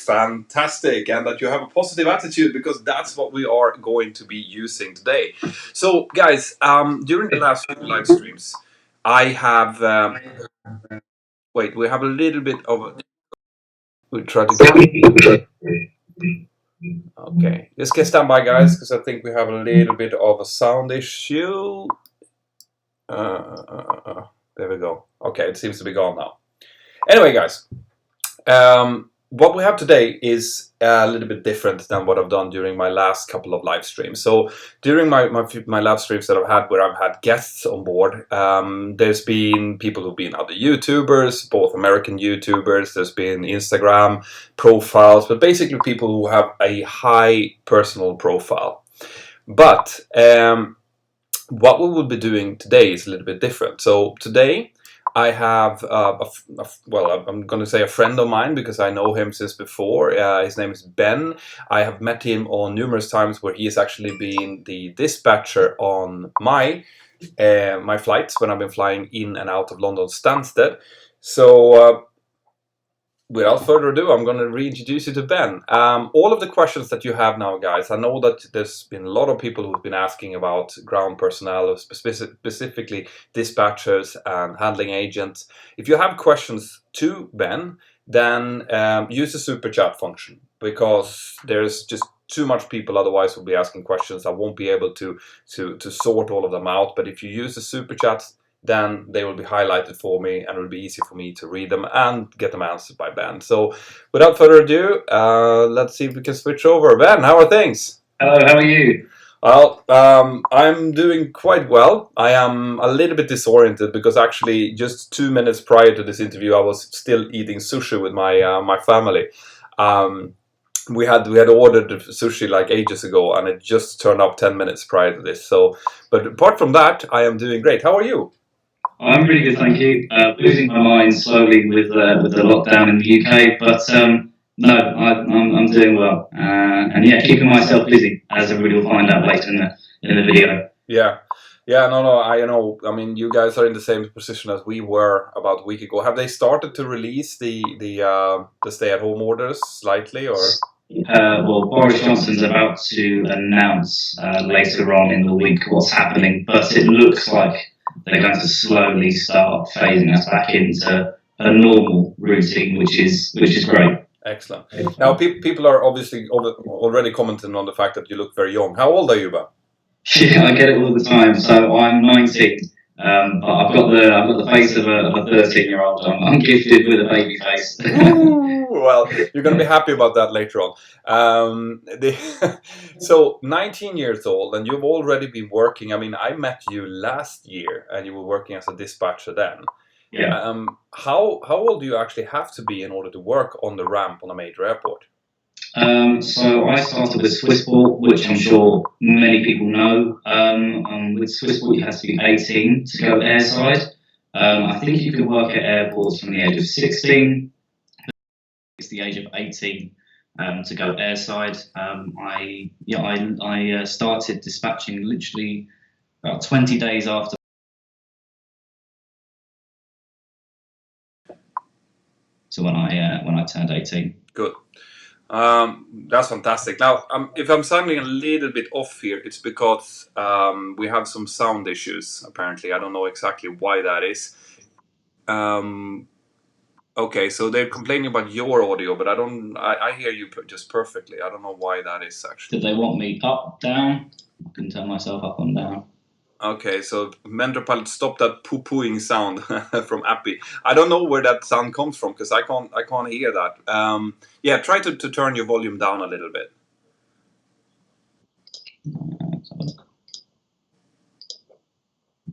fantastic, and that you have a positive attitude, because that's what we are going to be using today. So, guys, during the last few live streams, I have wait. We have a little bit of. We try to get. Okay, just get stand by, guys, because I think we have a little bit of a sound issue. There we go. Okay, it seems to be gone now. Anyway, guys, what we have today is a little bit different than what I've done during my last couple of live streams. So during my live streams that I've had, where I've had guests on board, there's been people who've been other YouTubers, both American YouTubers. There's been Instagram profiles, but basically people who have a high personal profile. But what we will be doing today is a little bit different. So today I have, well, I'm going to say a friend of mine, because I know him since before. His name is Ben. I have met him on numerous times, where he has actually been the dispatcher on my flights when I've been flying in and out of London Stansted. So without further ado, I'm going to reintroduce you to Ben. All of the questions that you have now, guys, I know that there's been a lot of people who've been asking about ground personnel, specifically dispatchers and handling agents. If you have questions to Ben, then use the super chat function, because there's just too much people otherwise will be asking questions. I won't be able to sort all of them out. But if you use the super chats, then they will be highlighted for me, and it will be easy for me to read them and get them answered by Ben. So without further ado, let's see if we can switch over. Ben, how are things? Hello, how are you? Well, I'm doing quite well. I am a little bit disoriented, because actually just 2 minutes prior to this interview, I was still eating sushi with my family. We had ordered sushi like ages ago, and it just turned up 10 minutes prior to this. So, but apart from that, I am doing great. How are you? I'm really good, thank you. Losing my mind slowly with the lockdown in the UK, but no, I'm doing well, and yeah, keeping myself busy, as everybody will find out later in the video. Yeah, no, I know. I mean, you guys are in the same position as we were about a week ago. Have they started to release the stay-at-home orders slightly, or? Well, Boris Johnson's about to announce later on in the week what's happening, but it looks like they're going to slowly start phasing us back into a normal routine, which is great. Excellent. Now, people are obviously already commenting on the fact that you look very young. How old are you, Ben? Yeah, I get it all the time. So I'm 19, but I've got the face of a 13-year-old. I'm gifted with a baby face. Well, you're going to be happy about that later on. So 19 years old, and you've already been working. I mean, I met you last year, and you were working as a dispatcher then. Yeah. How old do you actually have to be in order to work on the ramp on a major airport? So I started with Swissport, which I'm sure many people know. With Swissport, you have to be 18 to go airside. I think you can work at airports from the age of 16. It's the age of 18 to go airside. I started dispatching literally about 20 days after. So when I turned 18. Good. That's fantastic. Now, if I'm sounding a little bit off here, it's because we have some sound issues, apparently. I don't know exactly why that is. Okay, so they're complaining about your audio, but I hear you just perfectly. I don't know why that is, actually. Did they want me up, down? I can turn myself up and down. Okay, so Mentor Pilot, stop that poo-pooing sound from Appy. I don't know where that sound comes from, because I can't hear that. Yeah, try to turn your volume down a little bit.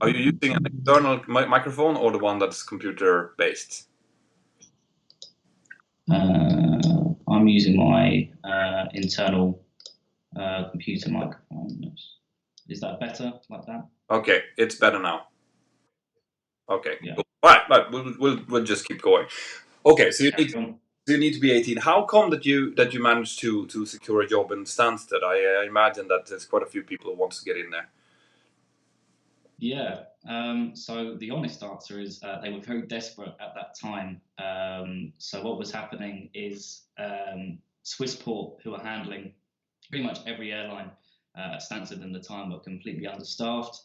Are you using an external microphone or the one that's computer based? I'm using my internal computer microphone. Is that better like that? Okay, it's better now. Okay, yeah. Cool. All right, we'll just keep going. Okay, so you need to be 18. How come that you managed to secure a job in Stansted? I imagine that there's quite a few people who want to get in there. Yeah. So the honest answer is they were very desperate at that time. So what was happening is Swissport, who were handling pretty much every airline at Stansted in the time, were completely understaffed.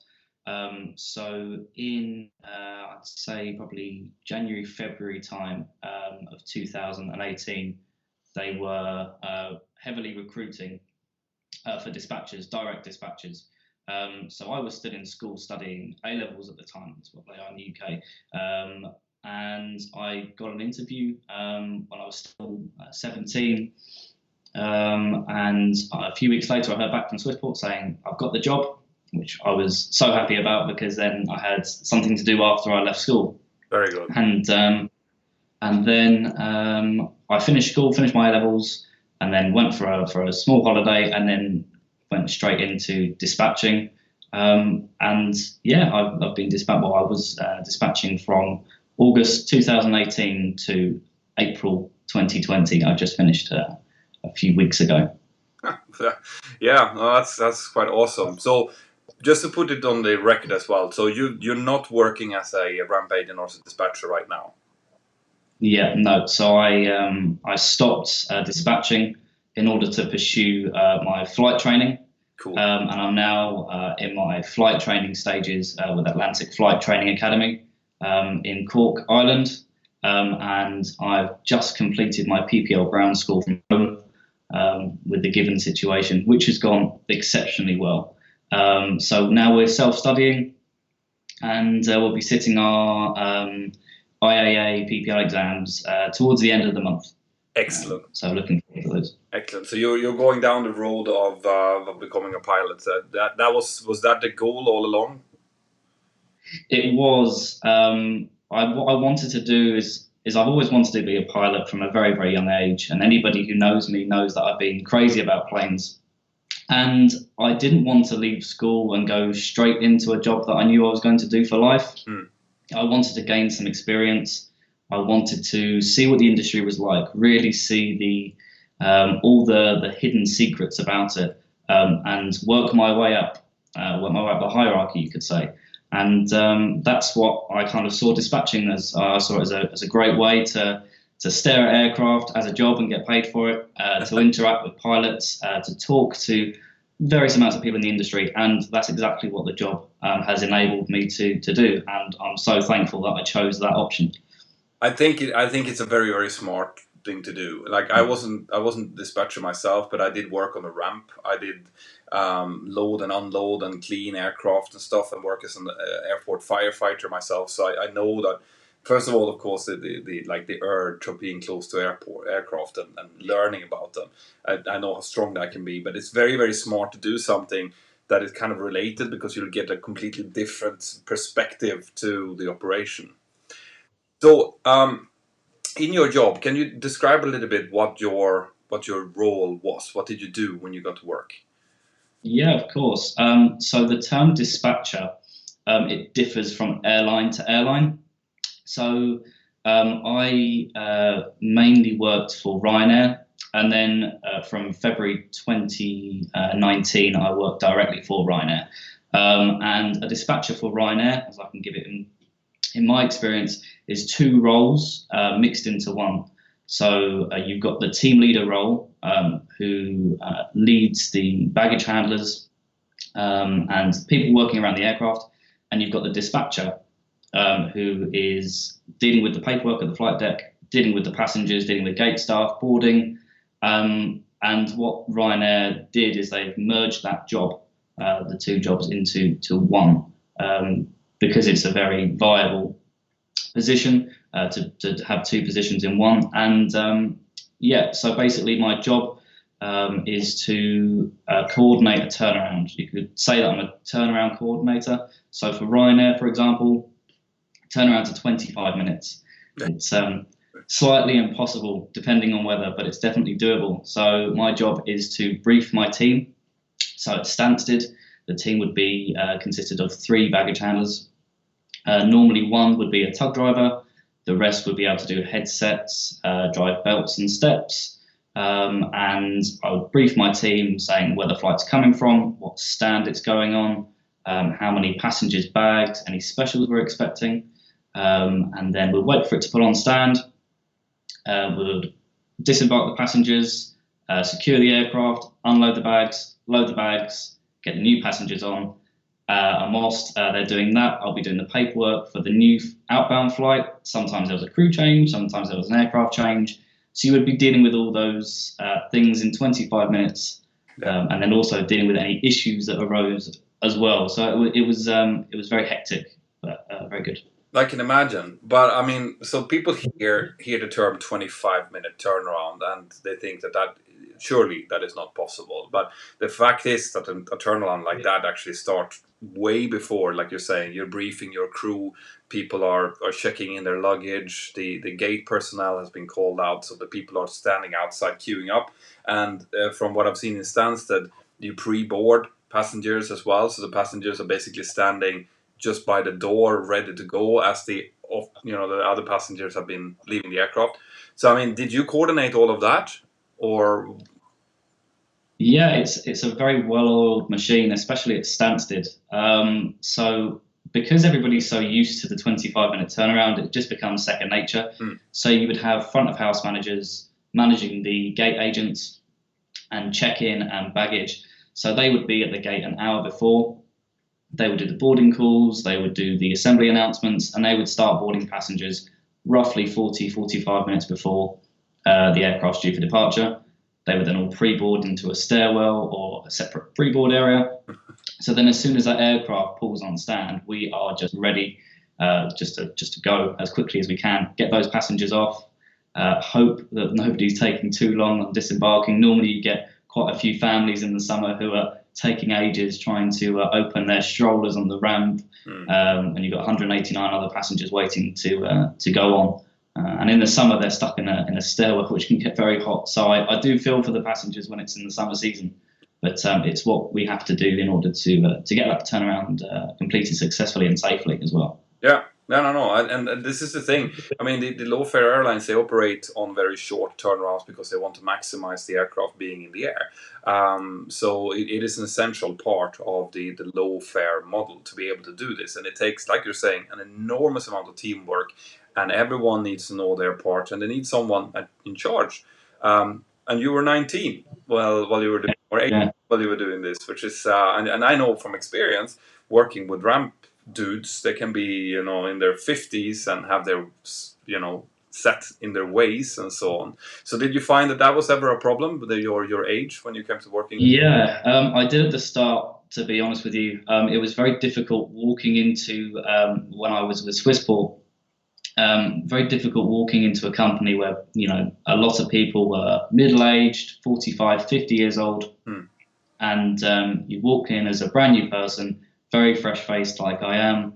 So in I'd say probably January, February time of 2018, they were heavily recruiting for dispatchers, direct dispatchers. So I was still in school studying A levels at the time. That's what they are in the UK. And I got an interview when I was still 17. And a few weeks later, I heard back from Swissport saying I've got the job, which I was so happy about because then I had something to do after I left school. Very good. And then I finished school, finished my A levels, and then went for a small holiday, and then went straight into dispatching. And yeah, I've been dispatching. Well, I was dispatching from August 2018 to April 2020. I just finished a few weeks ago. Yeah, no, that's quite awesome. So, just to put it on the record as well, so you're not working as a ramp agent or as a dispatcher right now. Yeah, no. So I stopped dispatching in order to pursue my flight training. Cool. And I'm now in my flight training stages with Atlantic Flight Training Academy in Cork, Ireland. And I've just completed my PPL ground school from home with the given situation, which has gone exceptionally well. So now we're self-studying, and we'll be sitting our IAA PPL exams towards the end of the month. Excellent. So looking forward to those. Excellent. So you're going down the road of becoming a pilot. That was that the goal all along? It was. What I wanted to do is I've always wanted to be a pilot from a very, very young age, and anybody who knows me knows that I've been crazy about planes. And I didn't want to leave school and go straight into a job that I knew I was going to do for life. I wanted to gain some experience. I wanted to see what the industry was like, really see all the hidden secrets about it, and work my way up the hierarchy, you could say. And that's what I kind of saw dispatching as. I saw it as a great way to stare at aircraft as a job and get paid for it, to interact with pilots, to talk to various amounts of people in the industry, and that's exactly what the job has enabled me to do. And I'm so thankful that I chose that option. I think it's a very, very smart thing to do. Like I wasn't a dispatcher myself, but I did work on the ramp. I did load and unload and clean aircraft and stuff, and work as an airport firefighter myself. So I know that. First of all, of course, the urge of being close to aircraft and learning about them. I know how strong that can be, but it's very, very smart to do something that is kind of related, because you'll get a completely different perspective to the operation. So, in your job, can you describe a little bit what your role was? What did you do when you got to work? Yeah, of course. So the term dispatcher, it differs from airline to airline. So I mainly worked for Ryanair, and then from February 2019, I worked directly for Ryanair. And a dispatcher for Ryanair, as I can give it in my experience, is two roles mixed into one. So you've got the team leader role, who leads the baggage handlers and people working around the aircraft, and you've got the dispatcher, who is dealing with the paperwork at the flight deck, dealing with the passengers, dealing with gate staff, boarding. And what Ryanair did is they've merged that job, the two jobs, into one, because it's a very viable position to have two positions in one. And so basically my job is to coordinate a turnaround. You could say that I'm a turnaround coordinator. So for Ryanair, for example, turnaround to 25 minutes. It's slightly impossible depending on weather, but it's definitely doable. So my job is to brief my team. So at Stansted, the team would be consisted of 3 baggage handlers. Normally one would be a tug driver. The rest would be able to do headsets, drive belts and steps. And I would brief my team saying where the flight's coming from, what stand it's going on, how many passengers, bags, any specials we're expecting, and then we'll wait for it to pull on stand. We'll disembark the passengers, secure the aircraft, unload the bags, load the bags, get the new passengers on. And whilst they're doing that, I'll be doing the paperwork for the new outbound flight. Sometimes there was a crew change, sometimes there was an aircraft change. So you would be dealing with all those things in 25 minutes, and then also dealing with any issues that arose as well. So it was very hectic, but very good. I can imagine, but I mean, so people hear the term 25-minute turnaround, and they think that surely that is not possible. But the fact is that a turnaround like that actually starts way before, like you're saying, you're briefing your crew, people are checking in their luggage, the gate personnel has been called out, so the people are standing outside queuing up. And from what I've seen in Stansted, you pre-board passengers as well, so the passengers are basically standing just by the door, ready to go as the other passengers have been leaving the aircraft. So, I mean, did you coordinate all of that, or? Yeah, it's a very well-oiled machine, especially at Stansted. So because everybody's so used to the 25-minute turnaround, it just becomes second nature. So you would have front of house managers managing the gate agents and check-in and baggage. So they would be at the gate an hour before. They would do the boarding calls, they would do the assembly announcements, and they would start boarding passengers roughly 45 minutes before the aircraft's due for departure. They would then all pre-board into a stairwell or a separate pre-board area. So then as soon as that aircraft pulls on stand, we are just ready just to go as quickly as we can, get those passengers off, hope that nobody's taking too long on disembarking. Normally you get quite a few families in the summer who are taking ages trying to open their strollers on the ramp, and you've got 189 other passengers waiting to go on. And in the summer, they're stuck in a stairwell, which can get very hot. So I do feel for the passengers when it's in the summer season, but it's what we have to do in order to get that turnaround completed successfully and safely as well. Yeah. No. And this is the thing. I mean, the low-fare airlines, they operate on very short turnarounds because they want to maximize the aircraft being in the air. So it is an essential part of the low-fare model to be able to do this. And it takes, like you're saying, an enormous amount of teamwork, and everyone needs to know their part, and they need someone in charge. And you were 19 while you were doing, or 18 while you were doing this, which is, and I know from experience working with ramp dudes, they can be in their 50s and have their set in their ways and so on. So did you find that was ever a problem with your age when you came to working? Yeah, I did at the start, to be honest with you. It was very difficult walking into when I was with Swissport. Very difficult walking into a company where a lot of people were middle-aged, 45, 50 years old, and you walk in as a brand new person, very fresh-faced like I am,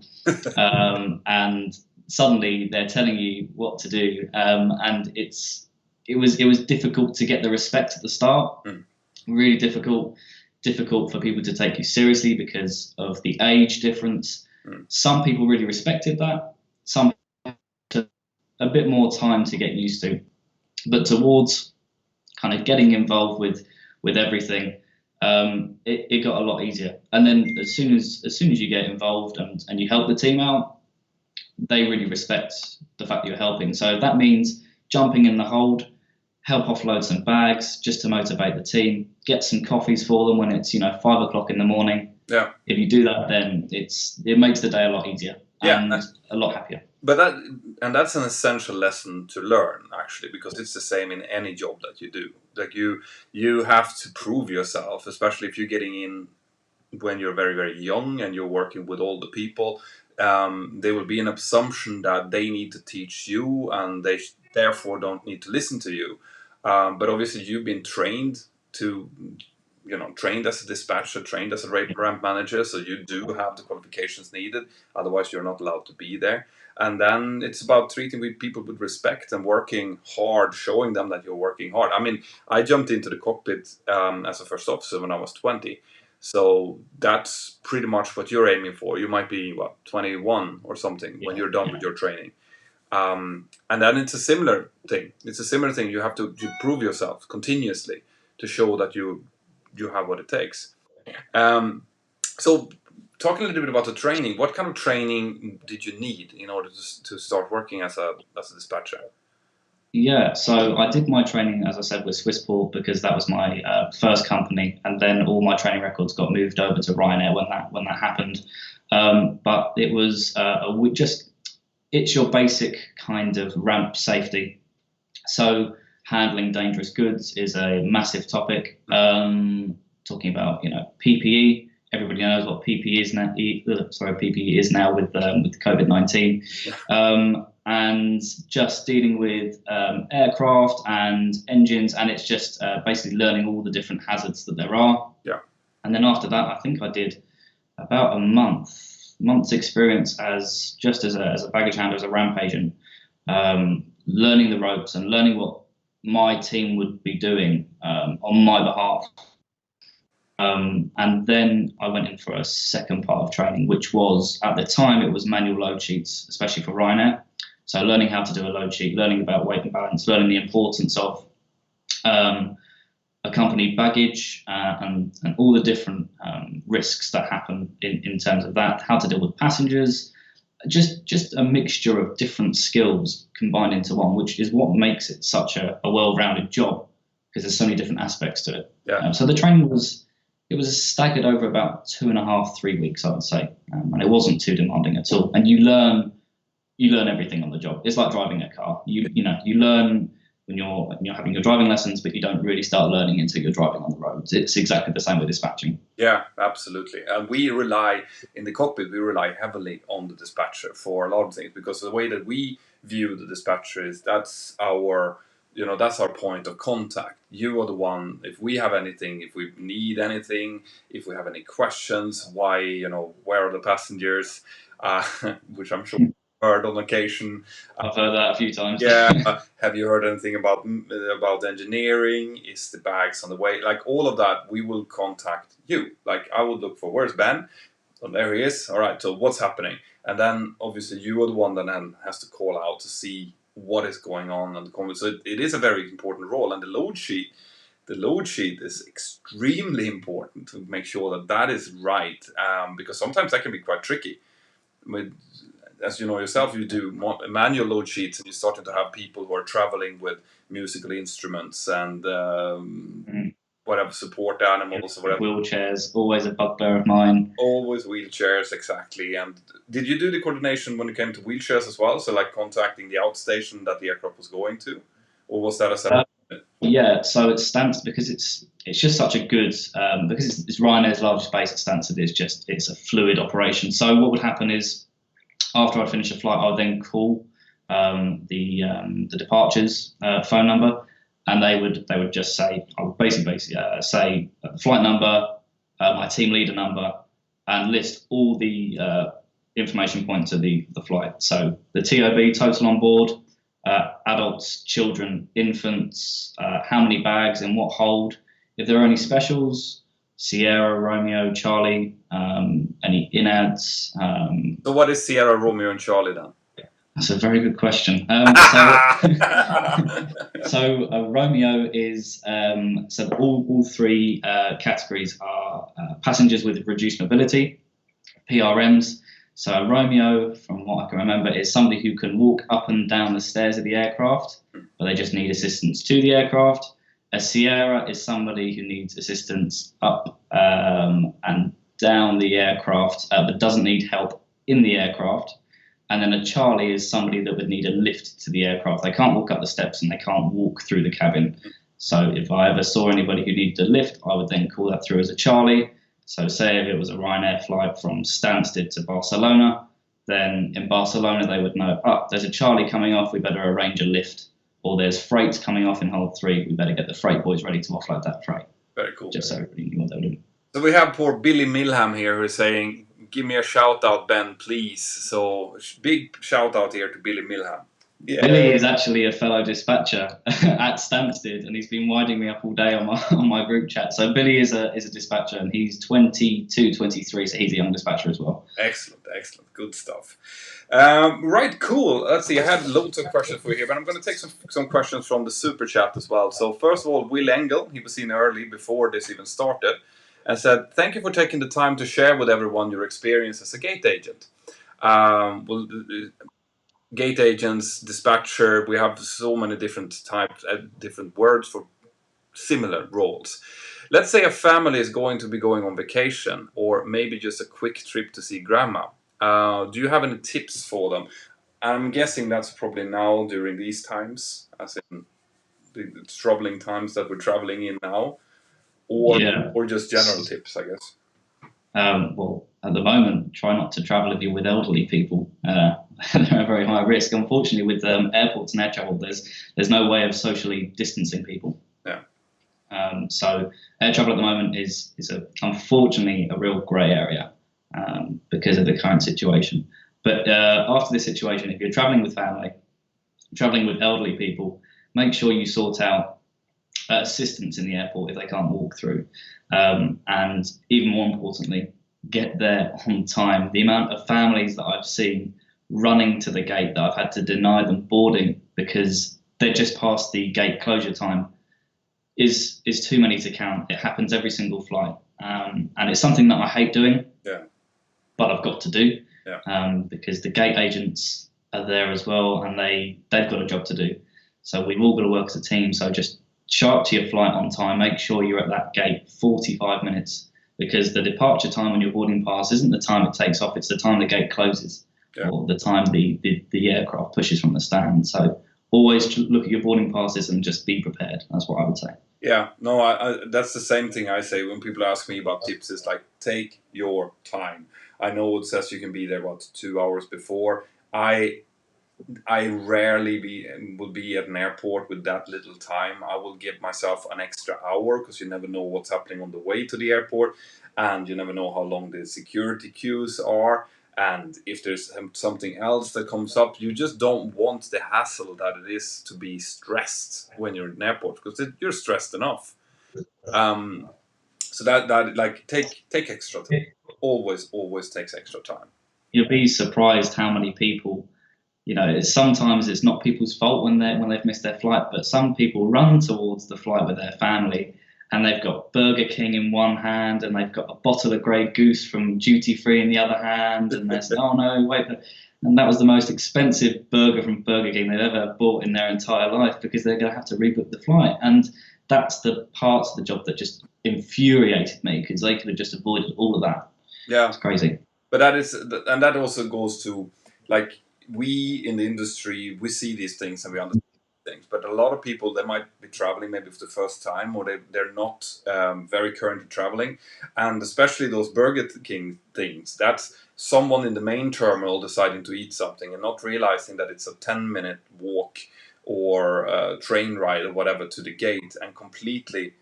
and suddenly they're telling you what to do, and it was difficult to get the respect at the start. Really difficult for people to take you seriously because of the age difference. Some people really respected that. Some took a bit more time to get used to, but towards kind of getting involved with everything, it got a lot easier. And then as soon as you get involved and you help the team out, they really respect the fact that you're helping. So that means jumping in the hold, help offload some bags just to motivate the team, get some coffees for them when it's 5 o'clock in the morning. Yeah. If you do that, then it makes the day a lot easier and a lot happier. But that's an essential lesson to learn, actually, because it's the same in any job that you do. Like you have to prove yourself, especially if you're getting in when you're very, very young and you're working with older people. There will be an assumption that they need to teach you and they therefore don't need to listen to you. But obviously you've been trained as a dispatcher, trained as a ramp manager, so you do have the qualifications needed. Otherwise, you're not allowed to be there. And then it's about treating people with respect and working hard, showing them that you're working hard. I mean, I jumped into the cockpit as a first officer when I was 20. So that's pretty much what you're aiming for. You might be, 21 or something when you're done with your training. And then it's a similar thing. You have to prove yourself continuously to show that you have what it takes. So talking a little bit about the training. What kind of training did you need in order to start working as a dispatcher? Yeah, so I did my training, as I said, with Swissport because that was my first company, and then all my training records got moved over to Ryanair when that happened. But it was it's your basic kind of ramp safety. So handling dangerous goods is a massive topic. Talking about PPE. Everybody knows what PPE is now. PPE is now with COVID-19. And just dealing with aircraft and engines, and it's just basically learning all the different hazards that there are. Yeah. And then after that, I think I did about a month's experience as a baggage handler, as a ramp agent, learning the ropes and learning what my team would be doing on my behalf. And then I went in for a second part of training, which was, at the time, it was manual load sheets, especially for Ryanair. So learning how to do a load sheet, learning about weight and balance, learning the importance of accompanied baggage and all the different risks that happen in terms of that, how to deal with passengers, just a mixture of different skills combined into one, which is what makes it such a well-rounded job, because there's so many different aspects to it. Yeah. So the training was staggered over about 2.5, 3 weeks, I would say, and it wasn't too demanding at all. And you learn everything on the job. It's like driving a car. You learn when you're having your driving lessons, but you don't really start learning until you're driving on the roads. It's exactly the same with dispatching. Yeah, absolutely. And in the cockpit, we rely heavily on the dispatcher for a lot of things, because the way that we view the dispatcher is that's our point of contact. You are the one, if we have anything, if we need anything, if we have any questions, where are the passengers, which I'm sure heard on occasion. I've heard that a few times. Yeah. Have you heard anything about engineering? Is the bags on the way? Like all of that, we will contact you. Like I would look for, where's Ben? Oh, there he is. All right. So what's happening? And then obviously you are the one that then has to call out to see what is going on and the comments. So it is a very important role. And the load sheet is extremely important to make sure that is right, because sometimes that can be quite tricky. As you know yourself, you do manual load sheets, and you're starting to have people who are traveling with musical instruments and whatever, support animals or whatever. Wheelchairs, always a bugbear of mine. Always wheelchairs, exactly. And did you do the coordination when it came to wheelchairs as well? So like contacting the outstation that the aircraft was going to, or was that a separate? Yeah, so it's Stansted, because it's just such a good because it's Ryanair's largest base at Stansted. It's a fluid operation. So what would happen is, after I'd finish a flight, I would then call the departures phone number, and they would just say, I would basically say the flight number, my team leader number, and list all the information points of the flight. So the TOB, total on board, adults, children, infants, how many bags in what hold, if there are any specials, Sierra, Romeo, Charlie, any in-ads. So what is Sierra, Romeo, and Charlie then? That's a very good question. So Romeo is, so all three categories are passengers with reduced mobility, PRMs. So Romeo, from what I can remember, is somebody who can walk up and down the stairs of the aircraft, but they just need assistance to the aircraft. A Sierra is somebody who needs assistance up and down the aircraft, but doesn't need help in the aircraft. And then a Charlie is somebody that would need a lift to the aircraft. They can't walk up the steps and they can't walk through the cabin. So if I ever saw anybody who needed a lift, I would then call that through as a Charlie. So say if it was a Ryanair flight from Stansted to Barcelona, then in Barcelona they would know, there's a Charlie coming off, we better arrange a lift. Or there's freight coming off in hold 3, we better get the freight boys ready to offload that freight. Very cool. Just so everybody knew what they were doing. So we have poor Billy Milham here who is saying, give me a shout out, Ben, please. So big shout out here to Billy Milham. Yeah. Billy is actually a fellow dispatcher at Stansted, and he's been winding me up all day on my group chat. So Billy is a dispatcher, and he's 22, 23, so he's a young dispatcher as well. Excellent, good stuff. Right, cool. Let's see, I had loads of questions for you here, but I'm going to take some questions from the super chat as well. So first of all, Will Engel, he was seen early before this even started. and said, "Thank you for taking the time to share with everyone your experience as a gate agent." Well, gate agents, dispatcher, we have so many different types, different words for similar roles. Let's say a family is going to be going on vacation, or maybe just a quick trip to see grandma. Do you have any tips for them? I'm guessing that's probably now during these times, as in the troubling times that we're traveling in now, Yeah. or just general tips, I guess. Well, at the moment, try not to travel if you're with elderly people. They're a very high risk. Unfortunately, with airports and air travel, there's no way of socially distancing people. Yeah. So air travel at the moment is unfortunately a real grey area because of the current situation. But after this situation, if you're traveling with family, traveling with elderly people, make sure you sort out assistance in the airport if they can't walk through. And even more importantly, get there on time. The amount of families that I've seen running to the gate that I've had to deny them boarding because they're just past the gate closure time is too many to count. It happens every single flight. And it's something that I hate doing, but I've got to do because the gate agents are there as well, and they've got a job to do. So we've all got to work as a team. So just show up to your flight on time. Make sure you're at that gate 45 minutes because the departure time on your boarding pass isn't the time it takes off. It's the time the gate closes or the time the aircraft pushes from the stand. So always look at your boarding passes and just be prepared. That's what I would say. Yeah, no, that's the same thing I say when people ask me about tips. It's like, take your time. I know it says you can be there, 2 hours before. I rarely will be at an airport with that little time. I will give myself an extra hour because you never know what's happening on the way to the airport, and you never know how long the security queues are. And if there's something else that comes up, you just don't want the hassle that it is to be stressed when you're in an airport because you're stressed enough. So that like take extra time. Always takes extra time. You'll be surprised how many people. Sometimes it's not people's fault when they've missed their flight, but some people run towards the flight with their family, and they've got Burger King in one hand, and they've got a bottle of Grey Goose from duty free in the other hand, and they're saying, "Oh no, wait!" And that was the most expensive burger from Burger King they've ever bought in their entire life because they're going to have to rebook the flight. And that's the parts of the job that just infuriated me because they could have just avoided all of that. Yeah, it's crazy. But that also goes to like. We in the industry, we see these things and we understand things, but a lot of people, they might be traveling maybe for the first time, or they're not very currently traveling, and especially those Burger King things, that's someone in the main terminal deciding to eat something and not realizing that it's a 10-minute walk or train ride or whatever to the gate, and completely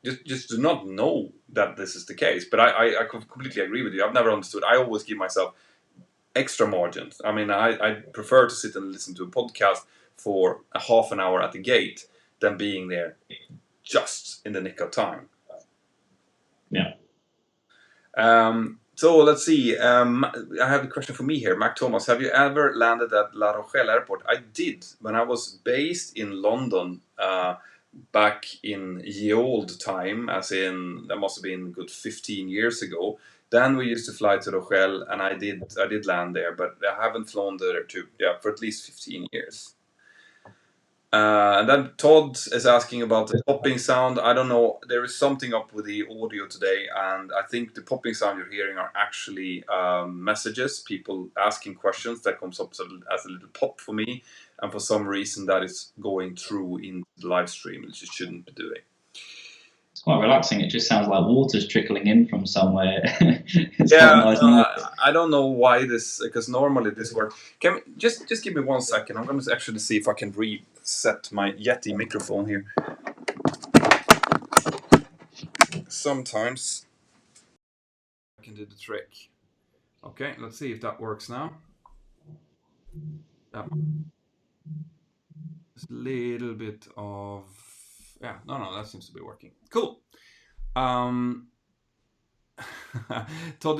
just do not know that this is the case. But I completely agree with you. I've never understood. I always give myself extra margins. I mean, I prefer to sit and listen to a podcast for a half an hour at the gate than being there just in the nick of time. Yeah. So let's see. I have a question for me here. Mac Thomas, have you ever landed at La Rochelle Airport? I did when I was based in London back in ye old time, as in that must have been a good 15 years ago. Then we used to fly to Rochelle, and I did land there, but I haven't flown there for at least 15 years. And then Todd is asking about the popping sound. I don't know. There is something up with the audio today, and I think the popping sound you're hearing are actually messages, people asking questions that comes up as a little pop for me, and for some reason that is going through in the live stream, which it shouldn't be doing. It's quite relaxing. It just sounds like water's trickling in from somewhere. I don't know why this, because normally this works. Just give me 1 second. I'm going to actually see if I can reset my Yeti microphone here. Sometimes I can do the trick. Okay, let's see if that works now. Just a little bit of... Yeah, no, that seems to be working. Cool. Todd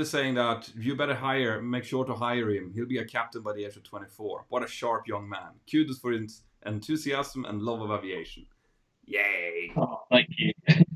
is saying that you better make sure to hire him. He'll be a captain by the age of 24. What a sharp young man. Kudos for his enthusiasm and love of aviation. Yay. Oh, thank you.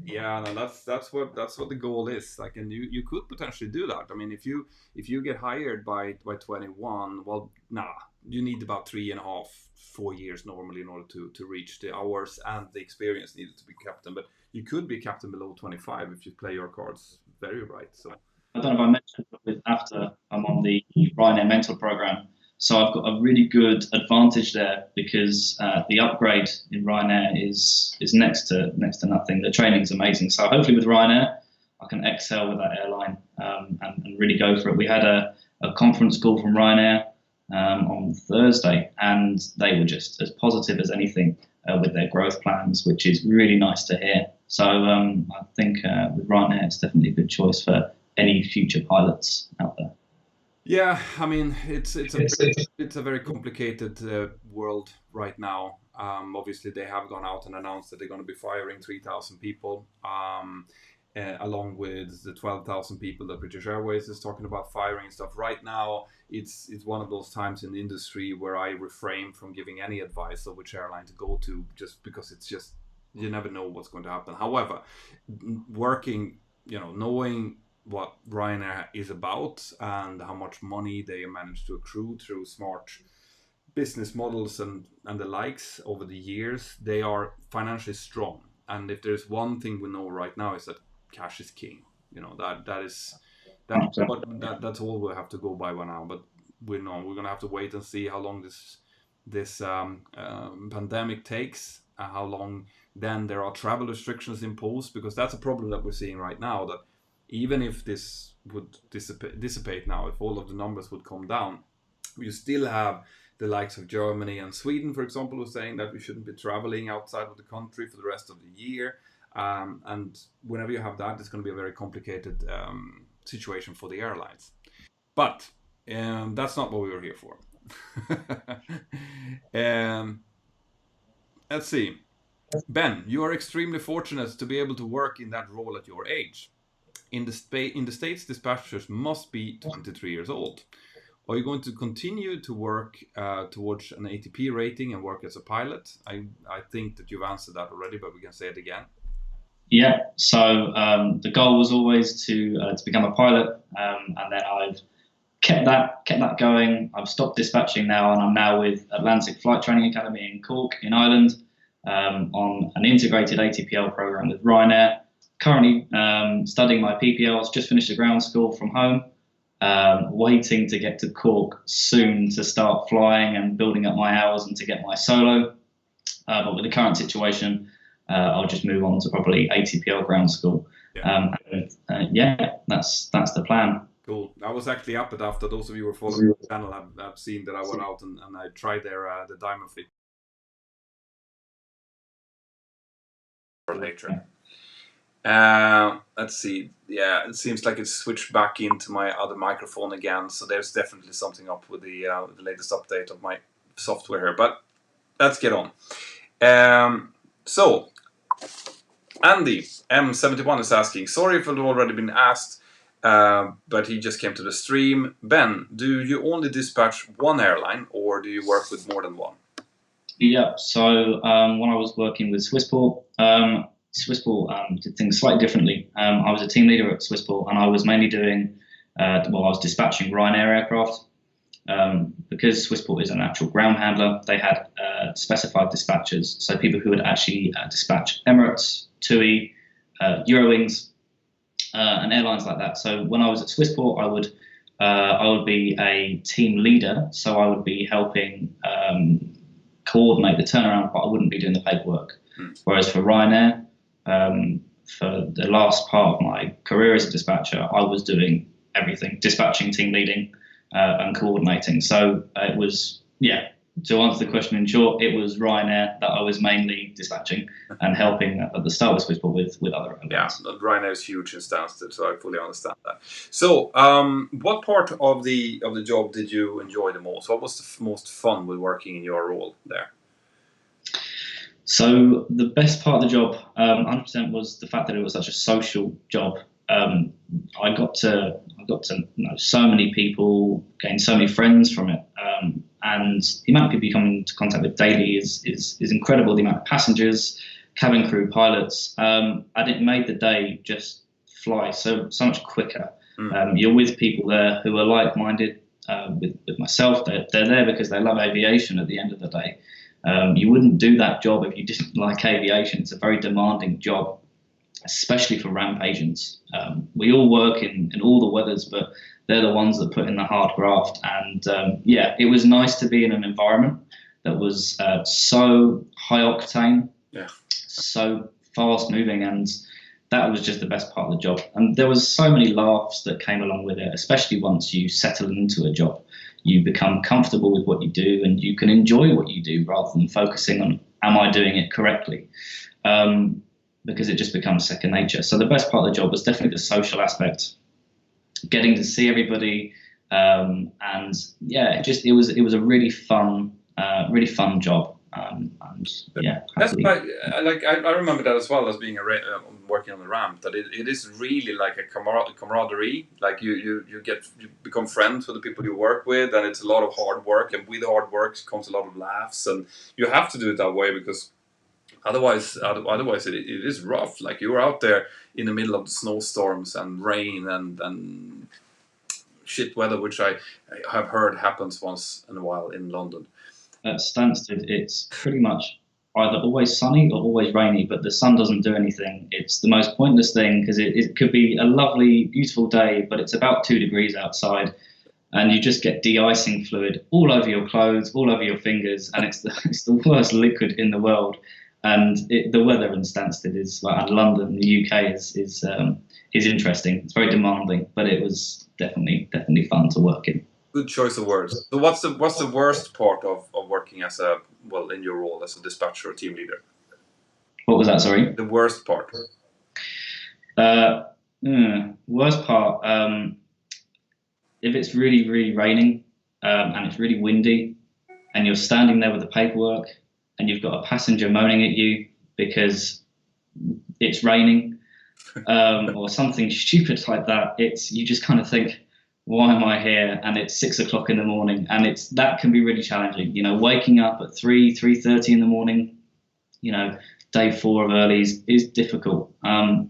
Yeah, no, that's what the goal is. Like, and you could potentially do that. I mean, if you get hired by 21, well, nah, you need about 3.5, 4 years normally in order to reach the hours and the experience needed to be captain. But you could be captain below 25 if you play your cards very right. So I don't know if I mentioned, but with after I'm on the Ryanair Mentor program, so I've got a really good advantage there because the upgrade in Ryanair is next to nothing. The training is amazing. So hopefully with Ryanair, I can excel with that airline and really go for it. We had a conference call from Ryanair on Thursday, and they were just as positive as anything with their growth plans, which is really nice to hear. So I think with Ryanair, it's definitely a good choice for any future pilots out there. yeah, I mean, it's a very complicated world right now. Obviously, they have gone out and announced that they're going to be firing 3,000 people, along with the 12,000 people that British Airways is talking about firing and stuff. Right now, it's one of those times in the industry where I refrain from giving any advice of which airline to go to, just because it's just, you never know what's going to happen. However, working, knowing what Ryanair is about and how much money they managed to accrue through smart business models and the likes over the years, they are financially strong. And if there's one thing we know right now is that cash is king. That's all we have to go by now. But we know we're gonna have to wait and see how long this pandemic takes, how long then there are travel restrictions imposed, because that's a problem that we're seeing right now, that even if this would dissipate now, if all of the numbers would come down, you still have the likes of Germany and Sweden, for example, who are saying that we shouldn't be traveling outside of the country for the rest of the year. And whenever you have that, it's going to be a very complicated situation for the airlines. But that's not what we were here for. Let's see. Ben, you are extremely fortunate to be able to work in that role at your age. In the States, dispatchers must be 23 years old. Are you going to continue to work towards an ATP rating and work as a pilot? I think that you've answered that already, but we can say it again. Yeah. So the goal was always to become a pilot, and then I've kept that going. I've stopped dispatching now, and I'm now with Atlantic Flight Training Academy in Cork, in Ireland, on an integrated ATPL program with Ryanair. Currently studying my PPLs, just finished a ground school from home, waiting to get to Cork soon to start flying and building up my hours and to get my solo. But with the current situation, I'll just move on to probably ATPL ground school. Yeah. That's the plan. Cool. I was actually up at after those of you who are following the channel have seen that I went out and I tried the diamond fit later. Let's see. Yeah, it seems like it's switched back into my other microphone again. So there's definitely something up with the latest update of my software here. But let's get on. So Andy M71 is asking. Sorry if it already been asked, but he just came to the stream. Ben, do you only dispatch one airline, or do you work with more than one? Yeah. So when I was working with Swissport. Swissport did things slightly differently. I was a team leader at Swissport, and I was mainly doing, I was dispatching Ryanair aircraft. Because Swissport is an actual ground handler, they had specified dispatchers, so people who would actually dispatch Emirates, TUI, Eurowings, and airlines like that. So when I was at Swissport, I would be a team leader, so I would be helping coordinate the turnaround, but I wouldn't be doing the paperwork. Whereas for Ryanair, for the last part of my career as a dispatcher, I was doing everything: dispatching, team leading, and coordinating. So it was, to answer the question in short, it was Ryanair that I was mainly dispatching and helping at the start with Swissport with other events. Yeah, Ryanair is huge in Stansted, so I fully understand that. So, what part of the job did you enjoy the most? What was the most fun with working in your role there? So the best part of the job, 100%, was the fact that it was such a social job. I got to know so many people, gain so many friends from it, and the amount of people you come into contact with daily is incredible. The amount of passengers, cabin crew, pilots, and it made the day just fly so much quicker. You're with people there who are like-minded. With myself, they're there because they love aviation. At the end of the day, you wouldn't do that job if you didn't like aviation. It's a very demanding job, especially for ramp agents. We all work in all the weathers, but they're the ones that put in the hard graft. And yeah, it was nice to be in an environment that was so high octane, so fast moving, and that was just the best part of the job. And there was so many laughs that came along with it, especially once you settle into a job. You become comfortable with what you do, and you can enjoy what you do rather than focusing on, am I doing it correctly? Because it just becomes second nature. So the best part of the job was definitely the social aspect, getting to see everybody, and yeah, it was a really fun job. And yeah, that's quite, I remember that as well as being working on the ramp. That it is really like a camaraderie. Like you become friends with the people you work with, and it's a lot of hard work. And with hard work comes a lot of laughs, and you have to do it that way because otherwise it is rough. Like you're out there in the middle of the snowstorms and rain and shit weather, which I have heard happens once in a while in London. At Stansted, it's pretty much either always sunny or always rainy, but the sun doesn't do anything. It's the most pointless thing because it could be a lovely, beautiful day, but it's about 2 degrees outside, and you just get de-icing fluid all over your clothes, all over your fingers, and it's the worst liquid in the world. And the weather in Stansted is, and London, the UK, is interesting. It's very demanding, but it was definitely fun to work in. Good choice of words. So what's the worst part of working as in your role as a dispatcher or team leader? What was that, sorry? The worst part. Worst part, if it's really, really raining, and it's really windy, and you're standing there with the paperwork, and you've got a passenger moaning at you because it's raining, or something stupid like that, you just kind of think, why am I here? And it's 6 o'clock in the morning, and that can be really challenging. You know, waking up at 3:30 in the morning, you know, day 4 of earlies is difficult. I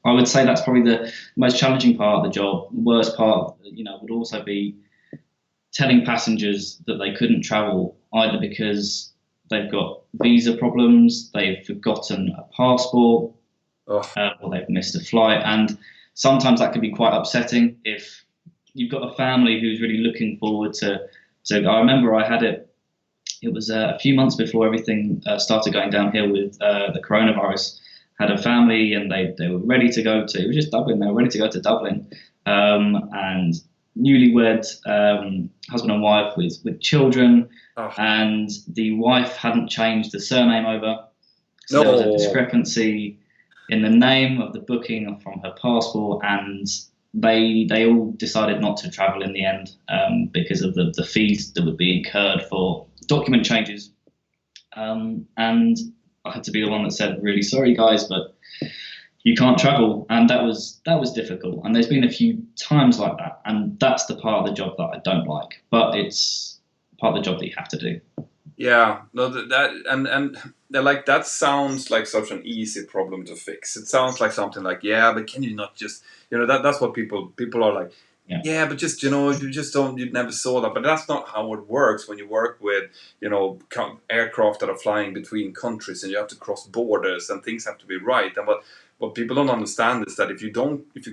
would say that's probably the most challenging part of the job. The worst part, you know, would also be telling passengers that they couldn't travel either because they've got visa problems, they've forgotten a passport, or they've missed a flight. And sometimes that can be quite upsetting if you've got a family who's really looking forward to I remember I had it was a few months before everything started going downhill with the coronavirus. Had a family, and they were ready to go to, it was just Dublin, they were ready to go to Dublin, and newlywed husband and wife with children, and the wife hadn't changed the surname over, so there was a discrepancy in the name of the booking from her passport, and they all decided not to travel in the end because of the fees that would be incurred for document changes. And I had to be the one that said, really sorry guys, but you can't travel. And that was difficult. And there's been a few times like that. And that's the part of the job that I don't like, but it's part of the job that you have to do. Yeah, no, and they're like, that sounds like such an easy problem to fix. It sounds like something like, yeah, but can you not just, you know, that's what people are like, yeah, but just, you know, you never saw that. But that's not how it works when you work with, you know, aircraft that are flying between countries, and you have to cross borders, and things have to be right. And what people don't understand is that if you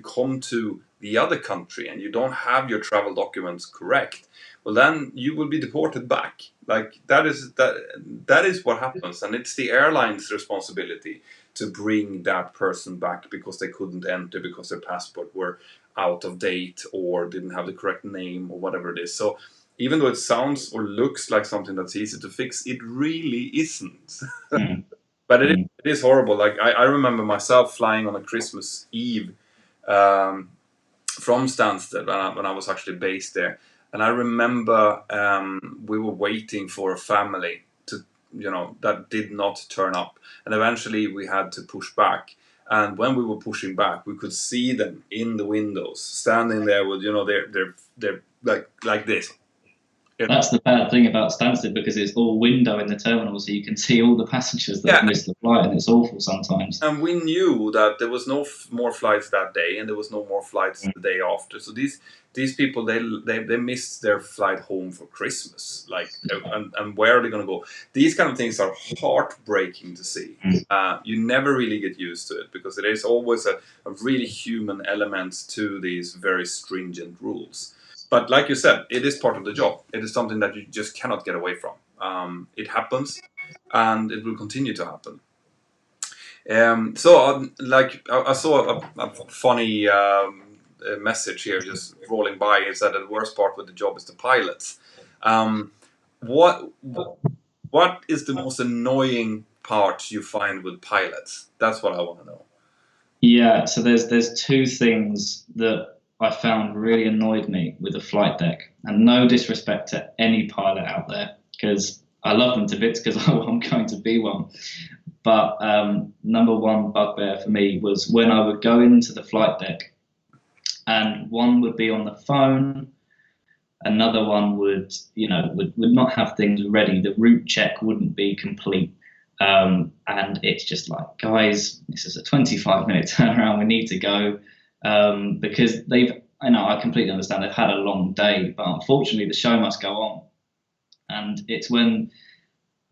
come to the other country and you don't have your travel documents correct, well, then you will be deported back. Like that is what happens, and it's the airline's responsibility to bring that person back because they couldn't enter because their passport were out of date or didn't have the correct name or whatever it is. So even though it sounds or looks like something that's easy to fix, it really isn't. But it is horrible. Like I remember myself flying on a Christmas Eve from Stansted when I was actually based there. And I remember we were waiting for a family to, you know, that did not turn up. And eventually we had to push back. And when we were pushing back, we could see them in the windows, standing there with, you know, they're like this. That's the bad thing about Stansted, because it's all window in the terminal, so you can see all the passengers that have missed the flight, and it's awful sometimes. And we knew that there was no more flights that day, and there was no more flights the day after. So these people, they missed their flight home for Christmas. Like, and where are they going to go? These kind of things are heartbreaking to see. You never really get used to it, because there is always a really human element to these very stringent rules. But like you said, it is part of the job. It is something that you just cannot get away from. It happens, and it will continue to happen. I saw a funny message here just rolling by. It said that the worst part with the job is the pilots. What is the most annoying part you find with pilots? That's what I want to know. Yeah, so there's two things that I found really annoyed me with the flight deck, and no disrespect to any pilot out there, because I love them to bits, because I'm going to be one. But number one bugbear for me was when I would go into the flight deck, and one would be on the phone, another one would not have things ready. The route check wouldn't be complete. And it's just like, guys, this is a 25-minute turnaround. We need to go, because I completely understand they've had a long day, but unfortunately the show must go on. And it's when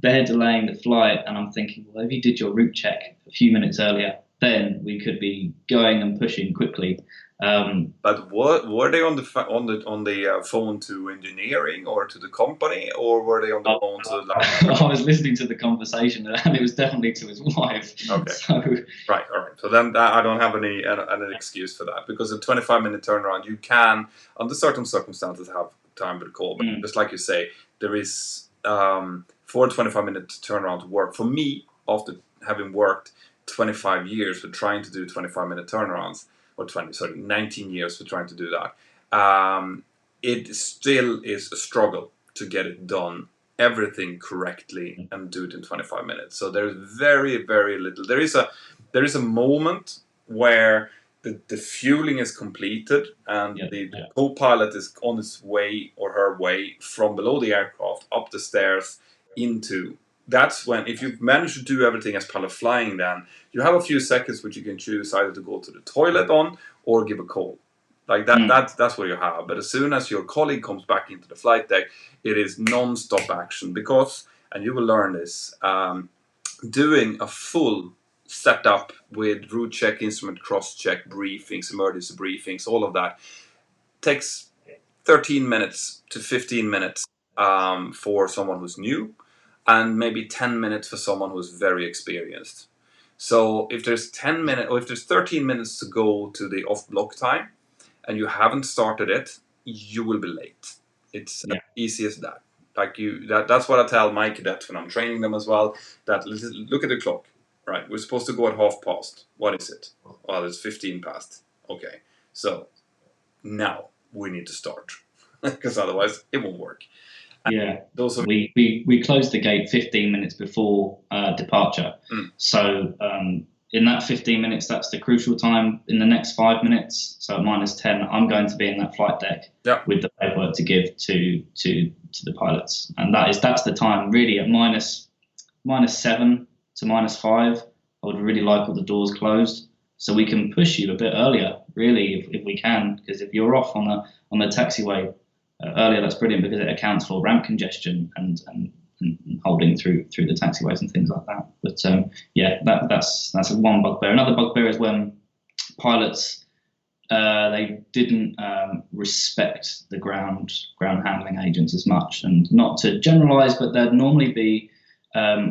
they're delaying the flight, and I'm thinking, well, if you did your route check a few minutes earlier, then we could be going and pushing quickly. But were they on the phone to engineering or to the company, or were they on the phone to? I was listening to the conversation, and it was definitely to his wife. Okay. So, right. All right. So then I don't have any excuse for that, because a 25-minute turnaround, you can, under certain circumstances, have time to call. But just like you say, there is for a 25-minute turnaround to work. For me, after having worked 25 years with trying to do 25-minute turnarounds, or 19 years for trying to do that, it still is a struggle to get it done, everything correctly, and do it in 25 minutes. So there's very, very little. There is a moment where the fueling is completed, and the co-pilot is on his way or her way from below the aircraft up the stairs into. That's when, if you've managed to do everything as part of flying, then you have a few seconds which you can choose either to go to the toilet on or give a call. Like that, that's what you have. But as soon as your colleague comes back into the flight deck, it is non-stop action, because, and you will learn this, doing a full setup with route check, instrument cross-check, briefings, emergency briefings, all of that takes 13 minutes to 15 minutes for someone who's new, and maybe 10 minutes for someone who's very experienced. So if there's 10 minutes, or if there's 13 minutes to go to the off-block time, and you haven't started it, you will be late. It's as easy as that. That's what I tell my cadets when I'm training them as well. That look at the clock. Right, we're supposed to go at 1:30. What is it? Well, it's 15 past. Okay, so now we need to start, because otherwise it won't work. Yeah, we closed the gate 15 minutes before departure. So in that 15 minutes, that's the crucial time. In the next 5 minutes, so at -10, I'm going to be in that flight deck with the paperwork to give to the pilots, and that's the time really at -7 to -5. I would really like all the doors closed, so we can push you a bit earlier, really, if we can, because if you're off on the taxiway earlier, that's brilliant, because it accounts for ramp congestion and holding through the taxiways and things like that. But that's one bugbear. Another bugbear is when pilots they didn't respect the ground handling agents as much, and not to generalize, but there'd normally be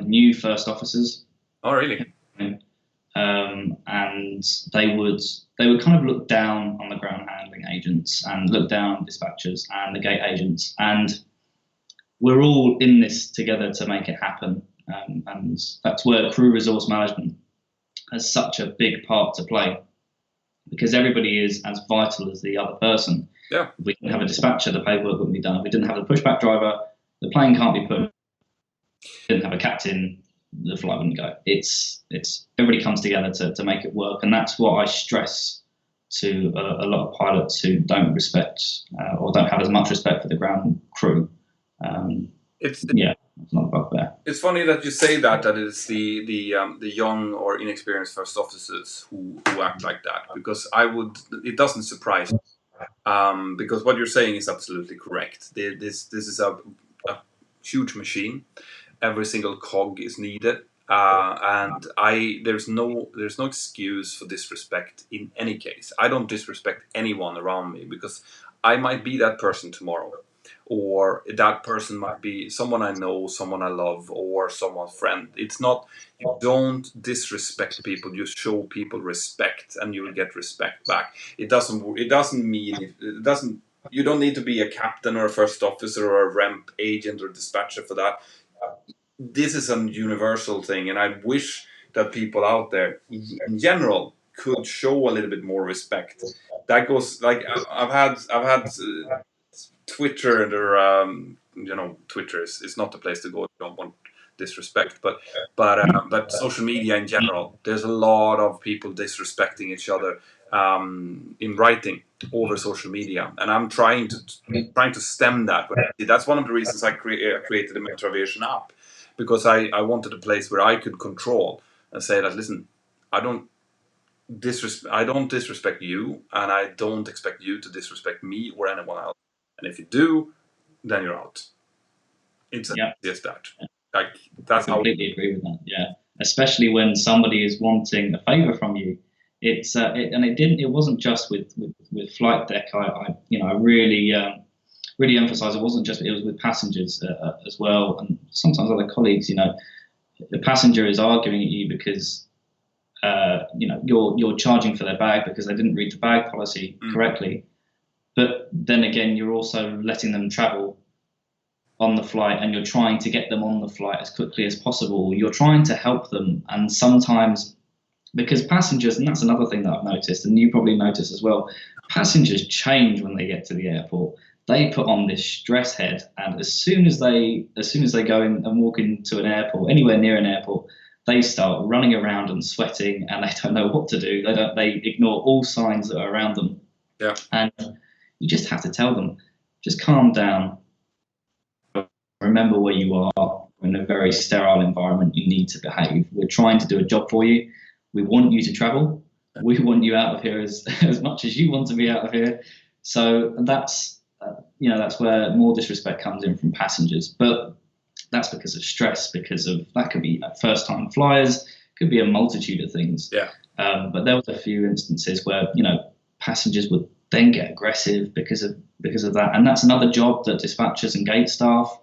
new first officers. Oh, really? And they would kind of look down on the ground handling agents, and look down on dispatchers and the gate agents, and we're all in this together to make it happen. And that's where crew resource management has such a big part to play, because everybody is as vital as the other person. Yeah. If we didn't have a dispatcher, the paperwork wouldn't be done. If we didn't have a pushback driver, the plane can't be pushed. If we didn't have a captain, the flight wouldn't go. It's everybody comes together to make it work, and that's what I stress to a lot of pilots who don't respect or don't have as much respect for the ground crew. It's it's not a bugbear. It's funny that you say that it's the young or inexperienced first officers who act like that, because it doesn't surprise me, because what you're saying is absolutely correct. This is a huge machine. Every single cog is needed, and there's no excuse for disrespect in any case. I don't disrespect anyone around me, because I might be that person tomorrow, or that person might be someone I know, someone I love, or someone's friend. It's not, you don't disrespect people, you show people respect, and you will get respect back. It doesn't mean it doesn't. You don't need to be a captain or a first officer or a ramp agent or dispatcher for that. This is a universal thing, and I wish that people out there in general could show a little bit more respect. That goes like I've had Twitter, or Twitter is not the place to go if you don't want disrespect, but social media in general, there's a lot of people disrespecting each other in writing over social media, and I'm trying to stem that. That's one of the reasons I created the Mentour Aviation app, because I wanted a place where I could control and say that, listen, I don't disrespect you, and I don't expect you to disrespect me or anyone else. And if you do, then you're out. It's just that. Like, that's I completely agree with that. Yeah, especially when somebody is wanting a favor from you. It wasn't just with flight deck. I really emphasize it wasn't just, it was with passengers as well, and sometimes other colleagues. The passenger is arguing at you because you're charging for their bag because they didn't read the bag policy correctly. But then again, you're also letting them travel on the flight, and you're trying to get them on the flight as quickly as possible. You're trying to help them, and sometimes, because passengers, and that's another thing that I've noticed, and you probably noticed as well, passengers change when they get to the airport. They put on this stress head, and as soon as they go in and walk into an airport, anywhere near an airport, they start running around and sweating, and they don't know what to do. They ignore all signs that are around them. Yeah. And you just have to tell them, just calm down. Remember where you are. In a very sterile environment, you need to behave. We're trying to do a job for you. We want you to travel. We want you out of here as much as you want to be out of here. So that's where more disrespect comes in from passengers. But that's because of stress, because of, that could be first-time flyers, could be a multitude of things. Yeah. But there was a few instances where passengers would then get aggressive because of that, and that's another job that dispatchers and gate staff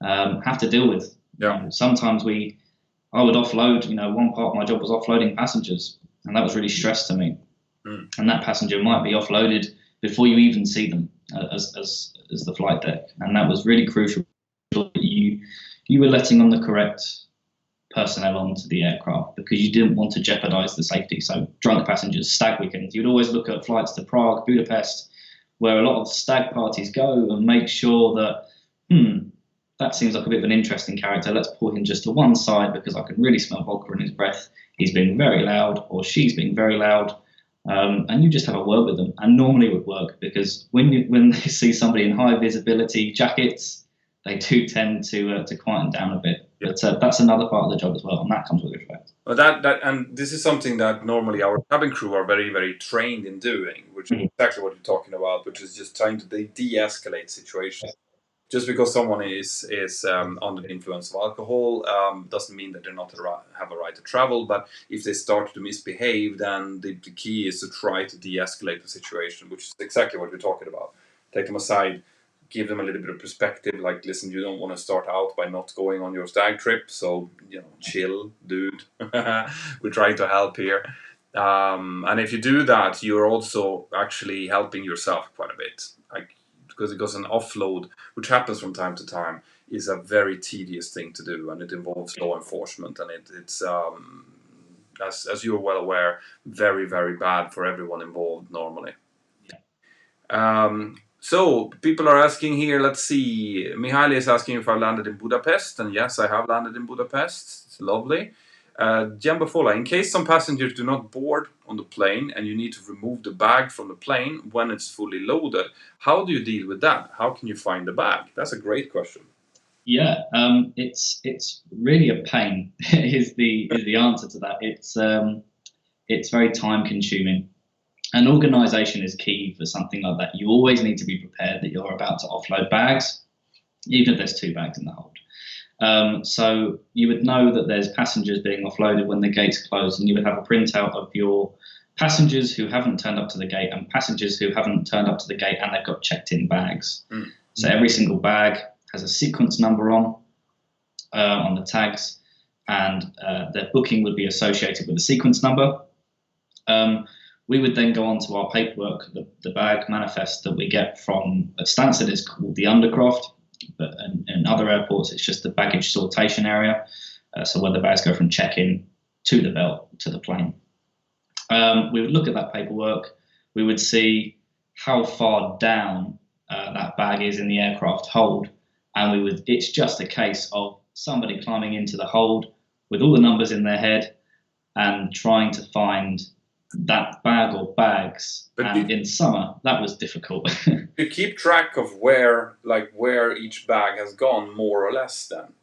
have to deal with. Yeah. Sometimes I would offload. One part of my job was offloading passengers, and that was really stress to me. And that passenger might be offloaded before you even see them as the flight deck, and that was really crucial. You were letting on the correct personnel onto the aircraft because you didn't want to jeopardize the safety. So drunk passengers, stag weekends, you'd always look at flights to Prague, Budapest, where a lot of stag parties go, and make sure that that seems like a bit of an interesting character. Let's pull him just to one side because I can really smell vodka in his breath. He's being very loud, or she's being very loud. And you just have a word with them, and normally it would work, because when they see somebody in high visibility jackets, they do tend to quieten down a bit. But that's another part of the job as well, and that comes with respect. Well, and this is something that normally our cabin crew are very, very trained in doing, which is exactly what you're talking about, which is just trying to de-escalate situations. Just because someone is under the influence of alcohol doesn't mean that they not have a right to travel. But if they start to misbehave, then the key is to try to de-escalate the situation, which is exactly what we're talking about. Take them aside, give them a little bit of perspective. Like, listen, you don't want to start out by not going on your stag trip, so chill, dude. We're trying to help here. And if you do that, you're also actually helping yourself quite a bit. Because an offload, which happens from time to time, is a very tedious thing to do, and it involves law enforcement, and it's as you're well aware, very, very bad for everyone involved normally. So people are asking here, let's see, Mihaly is asking if I landed in Budapest, and yes, I have landed in Budapest. It's lovely. Jambafola, in case some passengers do not board on the plane and you need to remove the bag from the plane when it's fully loaded, how do you deal with that? How can you find the bag? That's a great question. Yeah, it's really a pain. Is the answer to that? It's very time consuming. And organisation is key for something like that. You always need to be prepared that you're about to offload bags, even if there's two bags in the hold. So you would know that there's passengers being offloaded when the gates close, and you would have a printout of your passengers who haven't turned up to the gate and passengers who haven't turned up to the gate and they've got checked in bags. So every single bag has a sequence number on the tags, and their booking would be associated with a sequence number. We would then go on to our paperwork. The bag manifest that we get from at Stansted is called the undercroft, but in other airports it's just the baggage sortation area. So where the bags go from check-in to the belt to the plane. We would look at that paperwork. We would see how far down that bag is in the aircraft hold, and it's just a case of somebody climbing into the hold with all the numbers in their head and trying to find that bag or bags. And in summer, that was difficult. You keep track of where each bag has gone, more or less, then?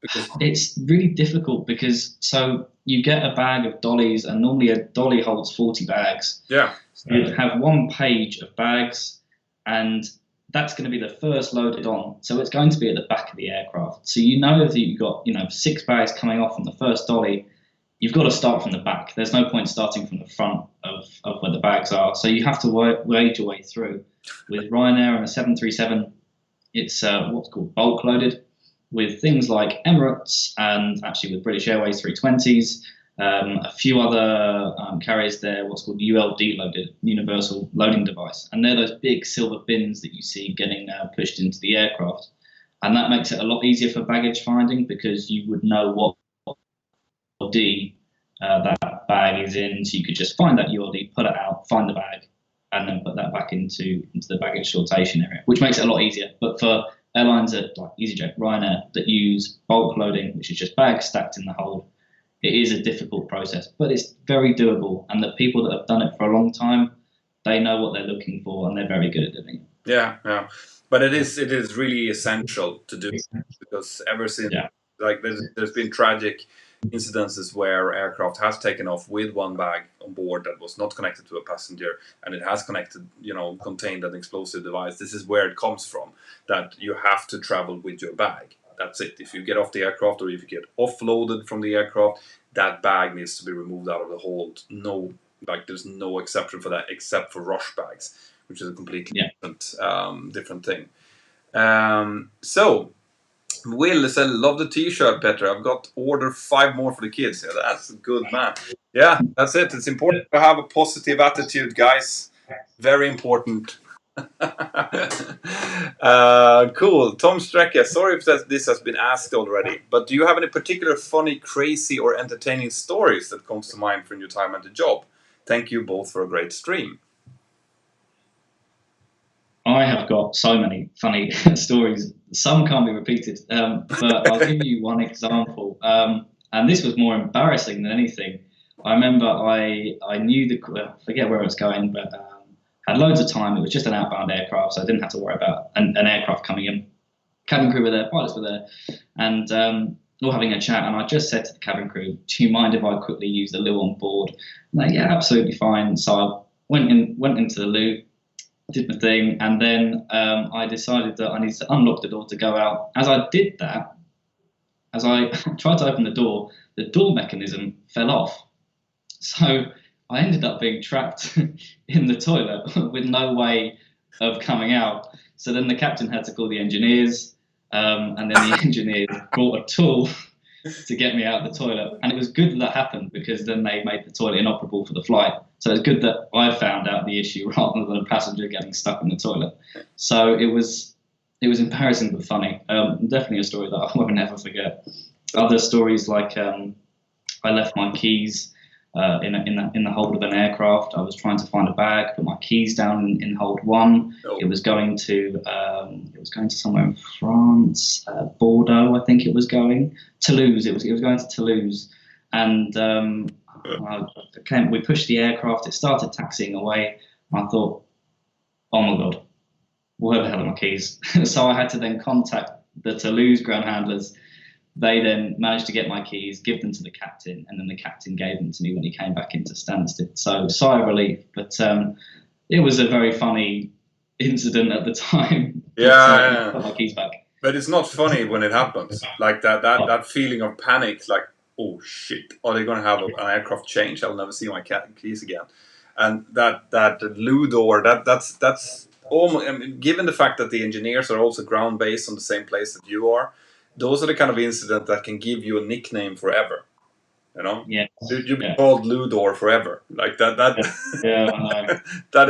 Because it's really difficult because so you get a bag of dollies, and normally a dolly holds 40 bags. Yeah. So you have one page of bags, and that's going to be the first loaded on. So it's going to be at the back of the aircraft. So you know that you've got 6 bags coming off on the first dolly. You've got to start from the back. There's no point starting from the front of where the bags are. So you have to wade your way through. With Ryanair and a 737, it's what's called bulk loaded. With things like Emirates and actually with British Airways 320s, a few other carriers there, what's called ULD loaded, Universal Loading Device. And they're those big silver bins that you see getting pushed into the aircraft. And that makes it a lot easier for baggage finding because you would know what ULD that bag is in. So you could just find that ULD, pull it out, find the bag, and then put that back into the baggage sortation area, which makes it a lot easier. But for airlines like EasyJet, Ryanair, that use bulk loading, which is just bags stacked in the hold, it is a difficult process, but it's very doable. And the people that have done it for a long time, they know what they're looking for, and they're very good at doing it. Yeah. But it is really essential to do, because ever since there's been tragic incidences where aircraft has taken off with one bag on board that was not connected to a passenger, and it has contained an explosive device. This is where it comes from, that you have to travel with your bag. That's it. If you get off the aircraft or if you get offloaded from the aircraft, that bag needs to be removed out of the hold. There's no exception for that except for rush bags, which is a completely different thing. So Will said, love the t-shirt, Petter. I've got order 5 more for the kids. Yeah, that's good, man. Yeah, that's it. It's important to have a positive attitude, guys. Very important. Cool. Tom Strecke, sorry if this has been asked already, but do you have any particular funny, crazy, or entertaining stories that comes to mind from your time at the job? Thank you both for a great stream. I have got so many funny stories. Some can't be repeated, but I'll give you one example. And this was more embarrassing than anything. I remember I knew I forget where it was going, but had loads of time. It was just an outbound aircraft, so I didn't have to worry about an aircraft coming in. Cabin crew were there, pilots were there, and all having a chat. And I just said to the cabin crew, "Do you mind if I quickly use the loo on board?" And they, yeah, absolutely fine. So I went into the loo, did my thing, and then I decided that I needed to unlock the door to go out. As I did that, as I tried to open the door mechanism fell off. So I ended up being trapped in the toilet with no way of coming out. So then the captain had to call the engineers, and then the engineers brought a tool to get me out of the toilet. And it was good that happened, because then they made the toilet inoperable for the flight. So it's good that I found out the issue rather than a passenger getting stuck in the toilet. So it was embarrassing but funny. Definitely a story that I won't ever forget. Other stories like I left my keys in the hold of an aircraft. I was trying to find a bag, put my keys down in hold 1. Oh. It was going to somewhere in France, Bordeaux, I think it was going. Toulouse. It was going to Toulouse, and we pushed the aircraft. It started taxiing away. I thought, oh my god, where the hell are my keys? So I had to then contact the Toulouse ground handlers, they then managed to get my keys, give them to the captain, and then the captain gave them to me when he came back into Stansted. So sigh of relief, but it was a very funny incident at the time. Yeah, Got my keys back. but it's not funny when it happens. Like that feeling of panic, like, oh shit, are they going to have an aircraft change? I'll never see my keys again. And that loo door, that's almost. I mean, given the fact that the engineers are also ground based on the same place that you are, those are the kind of incident that can give you a nickname forever. You know, Yeah, you'll be called loo door forever. Like that. yeah, I know. That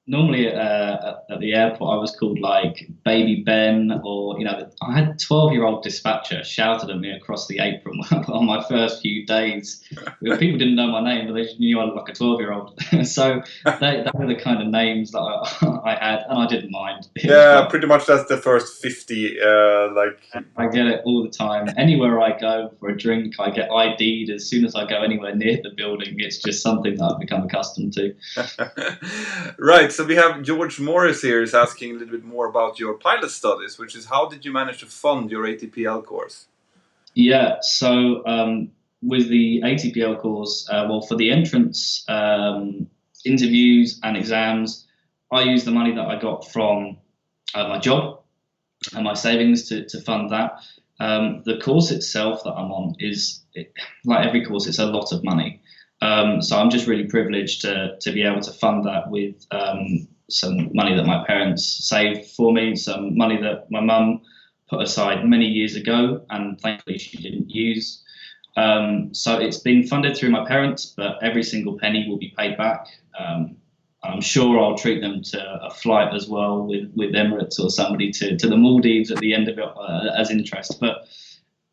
Normally at the airport, I was called like Baby Ben, or I had a 12-year-old dispatcher shouted at me across the apron on my first few days. People didn't know my name, but they just knew I looked like a 12-year-old. So they were the kind of names that I had, and I didn't mind. Yeah, pretty much that's the first 50. I get it all the time. Anywhere I go for a drink, I get ID'd as soon as I go anywhere near the building. It's just something that I've become accustomed to. Right, so we have George Morris here is asking a little bit more about your pilot studies, which is how did you manage to fund your ATPL course? Yeah, so with the ATPL course, well, for the entrance interviews and exams, I used the money that I got from my job and my savings to fund that. The course itself that I'm on like every course, it's a lot of money. So I'm just really privileged to be able to fund that with some money that my parents saved for me, some money that my mum put aside many years ago, and thankfully she didn't use. So it's been funded through my parents, but every single penny will be paid back. I'm sure I'll treat them to a flight as well with Emirates or somebody to the Maldives at the end of it as interest. But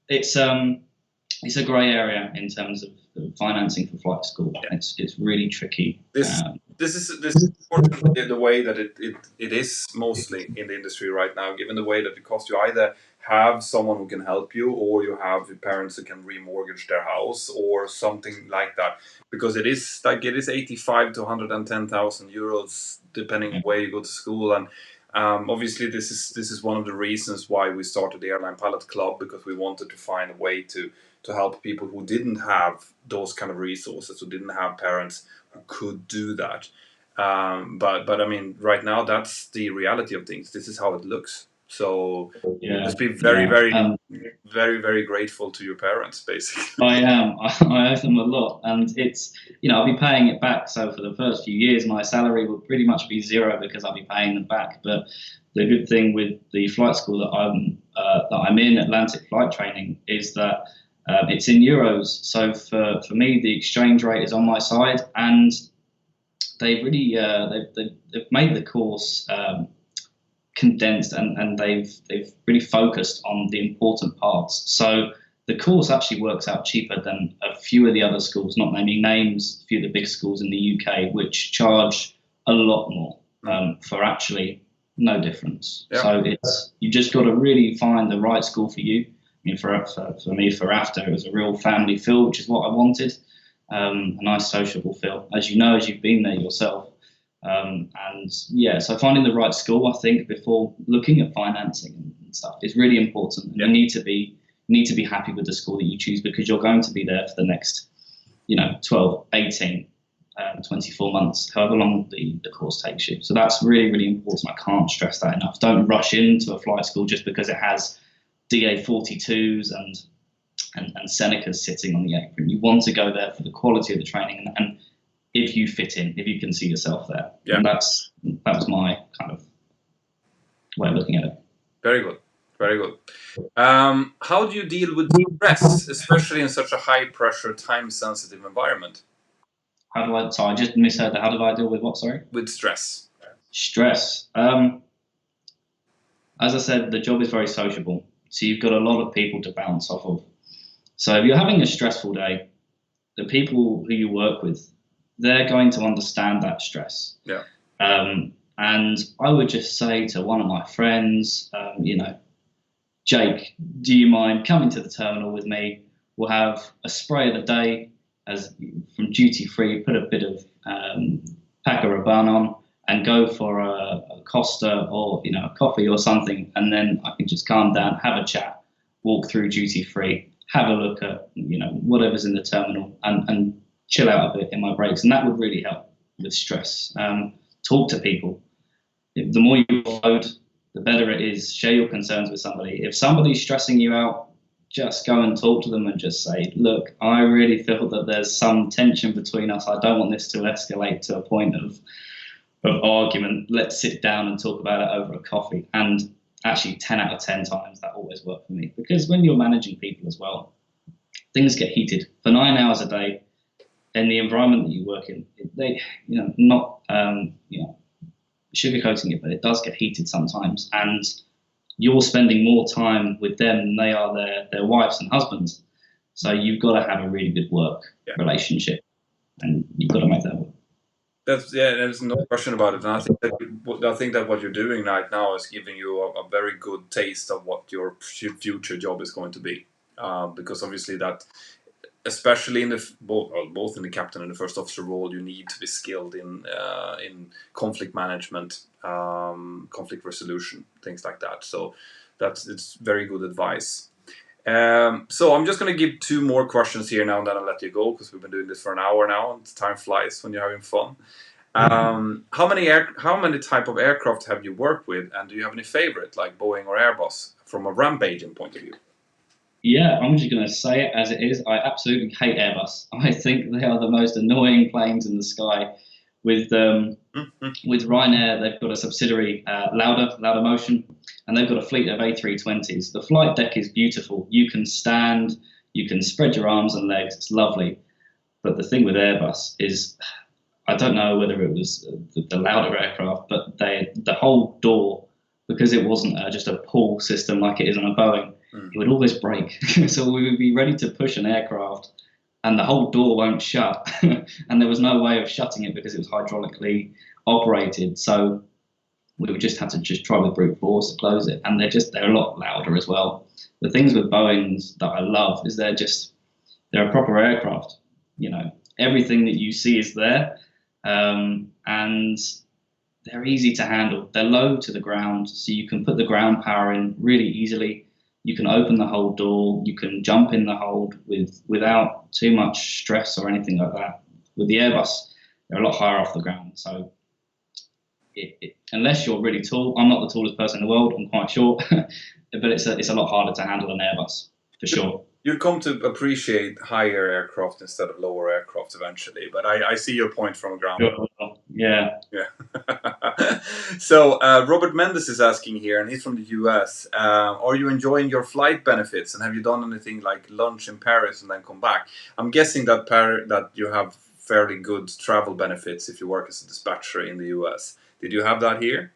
it's a grey area in terms of financing for flight school. Yeah. It's really tricky. This is unfortunately the way that it is mostly in the industry right now, given the way that it costs you either have someone who can help you, or you have your parents who can remortgage their house or something like that, because it is 85 to 110,000 euros depending on where you go to school. And obviously this is one of the reasons why we started the Airline Pilot Club, because we wanted to find a way to help people who didn't have those kind of resources, who didn't have parents who could do that. But I mean, right now that's the reality of things. This is how it looks. So just be very, very grateful to your parents, basically. I am. I owe them a lot, and it's I'll be paying it back. So for the first few years, my salary will pretty much be zero because I'll be paying them back. But the good thing with the flight school that I'm in, Atlantic Flight Training, is that it's in euros. So for me, the exchange rate is on my side, and they've really they've made the course condensed, and they've really focused on the important parts. So the course actually works out cheaper than a few of the other schools, not naming names, a few of the big schools in the UK, which charge a lot more for actually no difference. Yeah. So you just got to really find the right school for you. I mean, for me, for AFTA, it was a real family feel, which is what I wanted, a nice sociable feel, as you've been there yourself. And yeah, so finding the right school, I think, before looking at financing and stuff is really important. Yeah. You need to be happy with the school that you choose, because you're going to be there for the next, 12, 18, 24 months, however long the course takes you. So that's really, really important. I can't stress that enough. Don't rush into a flight school just because it has DA42s and Senecas sitting on the apron. You want to go there for the quality of the training and if you fit in, if you can see yourself there. Yeah. And that was my kind of way of looking at it. Very good. Very good. How do you deal with stress, especially in such a high pressure, time sensitive environment? I just misheard that. How did I deal with what, sorry? With stress. Stress. As I said, the job is very sociable. So you've got a lot of people to bounce off of. So if you're having a stressful day, the people who you work with, they're going to understand that stress. Yeah. And I would just say to one of my friends, Jake, do you mind coming to the terminal with me? We'll have a spray of the day from duty free, put a bit of Paco Rabanne on, and go for a Costa or a coffee or something, and then I can just calm down, have a chat, walk through duty free, have a look at whatever's in the terminal, and chill out a bit in my breaks, and that would really help with stress. Talk to people. The more you offload, the better it is. Share your concerns with somebody. If somebody's stressing you out, just go and talk to them and just say, look, I really feel that there's some tension between us. I don't want this to escalate to a point of argument. Let's sit down and talk about it over a coffee. And actually 10 out of 10 times that always worked for me, because when you're managing people as well, things get heated for 9 hours a day in the environment that you work in. They, not sugarcoating it, but it does get heated sometimes, and you're spending more time with them than they are their wives and husbands. So you've got to have a really good work relationship, and you've got to make that work. There's no question about it. And I think that what you're doing right now is giving you a very good taste of what your future job is going to be, because obviously that, especially in both in the captain and the first officer role, you need to be skilled in conflict management, conflict resolution, things like that. So it's very good advice. So I'm just going to give 2 more questions here now, and then I'll let you go, because we've been doing this for an hour now, and time flies when you're having fun. How many type of aircraft have you worked with, and do you have any favorite, like Boeing or Airbus, from a ramp agent point of view? Yeah, I'm just going to say it as it is. I absolutely hate Airbus. I think they are the most annoying planes in the sky. With Ryanair, they've got a subsidiary, Lauda Motion, and they've got a fleet of A320s. The flight deck is beautiful. You can stand, you can spread your arms and legs. It's lovely. But the thing with Airbus is, I don't know whether it was the Lauda aircraft, but the whole door, because it wasn't just a pull system like it is on a Boeing, it would always break. So we would be ready to push an aircraft and the whole door won't shut. And there was no way of shutting it because it was hydraulically operated. So we would just have to try with brute force to close it. And they're a lot louder as well. The things with Boeings that I love is they're a proper aircraft. Everything that you see is there. And they're easy to handle. They're low to the ground, so you can put the ground power in really easily. You can open the hold door. You can jump in the hold without too much stress or anything like that. With the Airbus, they're a lot higher off the ground. So unless you're really tall, I'm not the tallest person in the world, I'm quite short, but it's a lot harder to handle an Airbus, for sure. You'll come to appreciate higher aircraft instead of lower aircraft eventually, but I see your point from ground. Yeah. So Robert Mendes is asking here, and he's from the US. Are you enjoying your flight benefits, and have you done anything like lunch in Paris and then come back? I'm guessing that you have fairly good travel benefits if you work as a dispatcher in the US. Did you have that here?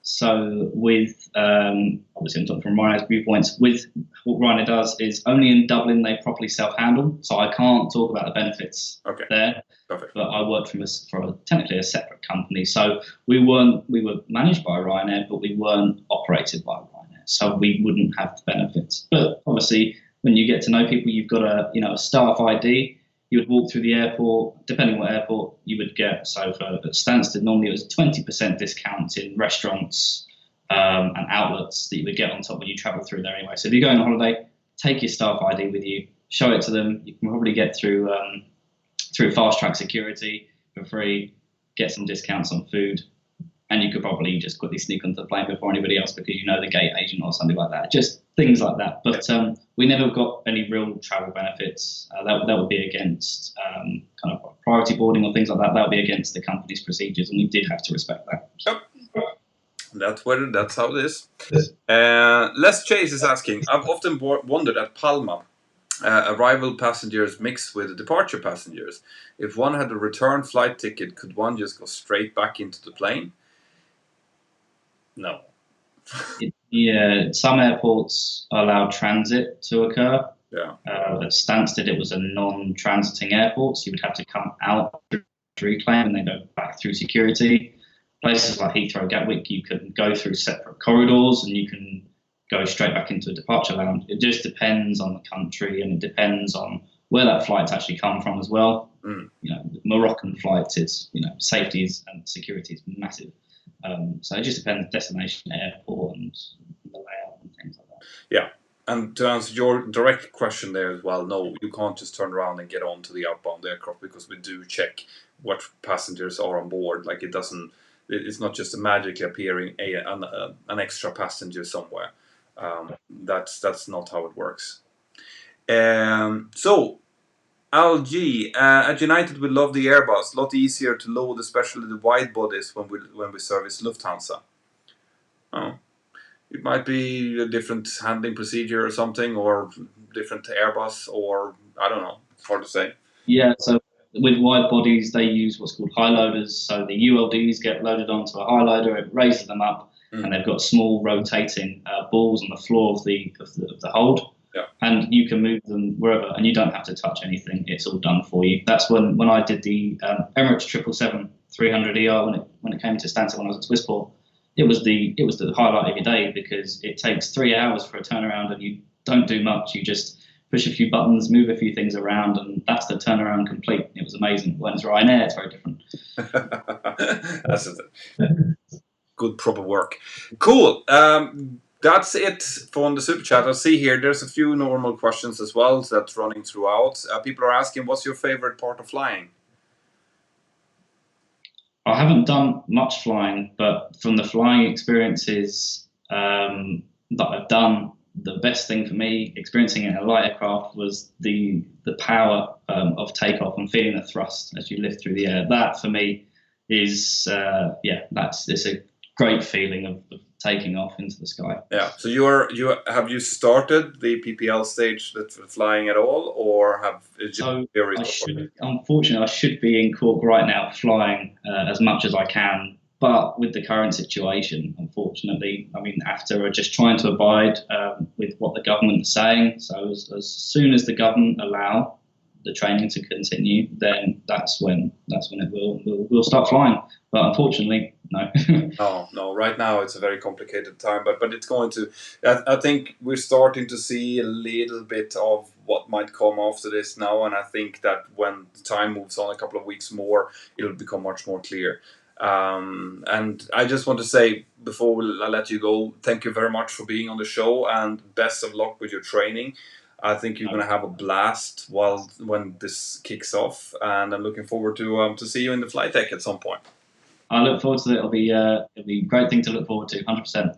So with, obviously I'm talking from Ryanair's viewpoints, with what Ryanair does is only in Dublin they properly self-handle, so I can't talk about the benefits there. Perfect. But I worked for technically a separate company, so we were managed by Ryanair, but we weren't operated by Ryanair, so we wouldn't have the benefits. But obviously when you get to know people, you've got a staff ID. You would walk through the airport, depending what airport you would get. So for Stansted, normally it was 20% discounts in restaurants and outlets that you would get on top when you travel through there anyway. So if you're going on holiday, take your staff ID with you, show it to them. You can probably get through fast track security for free, get some discounts on food, and you could probably just quickly sneak onto the plane before anybody else because you know the gate agent or something like that. Just things like that. But we never got any real travel benefits. That would be against kind of priority boarding or things like that. That would be against the company's procedures, and we did have to respect that. Yep. That's how it is. Les Chase is asking, I've often wondered at Palma, arrival passengers mixed with departure passengers. If one had a return flight ticket, could one just go straight back into the plane? No. Yeah, some airports allow transit to occur. Yeah. At Stansted, it was a non-transiting airport, so you would have to come out to reclaim and then go back through security. Places like Heathrow, Gatwick, you can go through separate corridors and you can go straight back into a departure lounge. It just depends on the country and it depends on where that flight's actually come from as well. Moroccan flights, it's safety and security is massive. So it just depends destination, airport, and the layout and things like that. Yeah. And to answer your direct question there as well, no, you can't just turn around and get onto the outbound aircraft, because we do check what passengers are on board. Like it's not just a magically appearing an extra passenger somewhere. That's not how it works. So, LG at United, we love the Airbus. A lot easier to load, especially the wide bodies when we service Lufthansa. Oh. It might be a different handling procedure or something, or different Airbus, or I don't know. It's hard to say. Yeah, so with wide bodies, they use what's called high loaders. So the ULDs get loaded onto a high loader, it raises them up, and they've got small rotating balls on the floor of the hold. Yeah. And you can move them wherever, and you don't have to touch anything. It's all done for you. That's when I did the Emirates 777-300ER when it came to Stansted when I was at Swissport. It was the highlight of your day, because it takes 3 hours for a turnaround, and you don't do much. You just push a few buttons, move a few things around, and that's the turnaround complete. It was amazing. When it's Ryanair, it's very different. That's good, proper work. Cool. That's it from the super chat. I see here there's a few normal questions as well that's running throughout. People are asking, what's your favorite part of flying? I haven't done much flying, but from the flying experiences that I've done, the best thing for me experiencing in a light aircraft was the power of takeoff and feeling the thrust as you lift through the air. That for me is it's a great feeling of taking off into the sky. Yeah. So have you started the PPL stage that's flying at all, or unfortunately, I should be in Cork right now flying as much as I can. But with the current situation, unfortunately, after just trying to abide with what the government is saying. So as soon as the government allow the training to continue, then that's when we'll start flying. But unfortunately, no. No. Right now it's a very complicated time, but it's going to. I think we're starting to see a little bit of what might come after this now, and I think that when the time moves on a couple of weeks more, it'll become much more clear. And I just want to say, before I let you go, thank you very much for being on the show, and best of luck with your training. I think you're going to have a blast when this kicks off, and I'm looking forward to see you in the flight deck at some point. I look forward to it. It'll be a great thing to look forward to, 100%.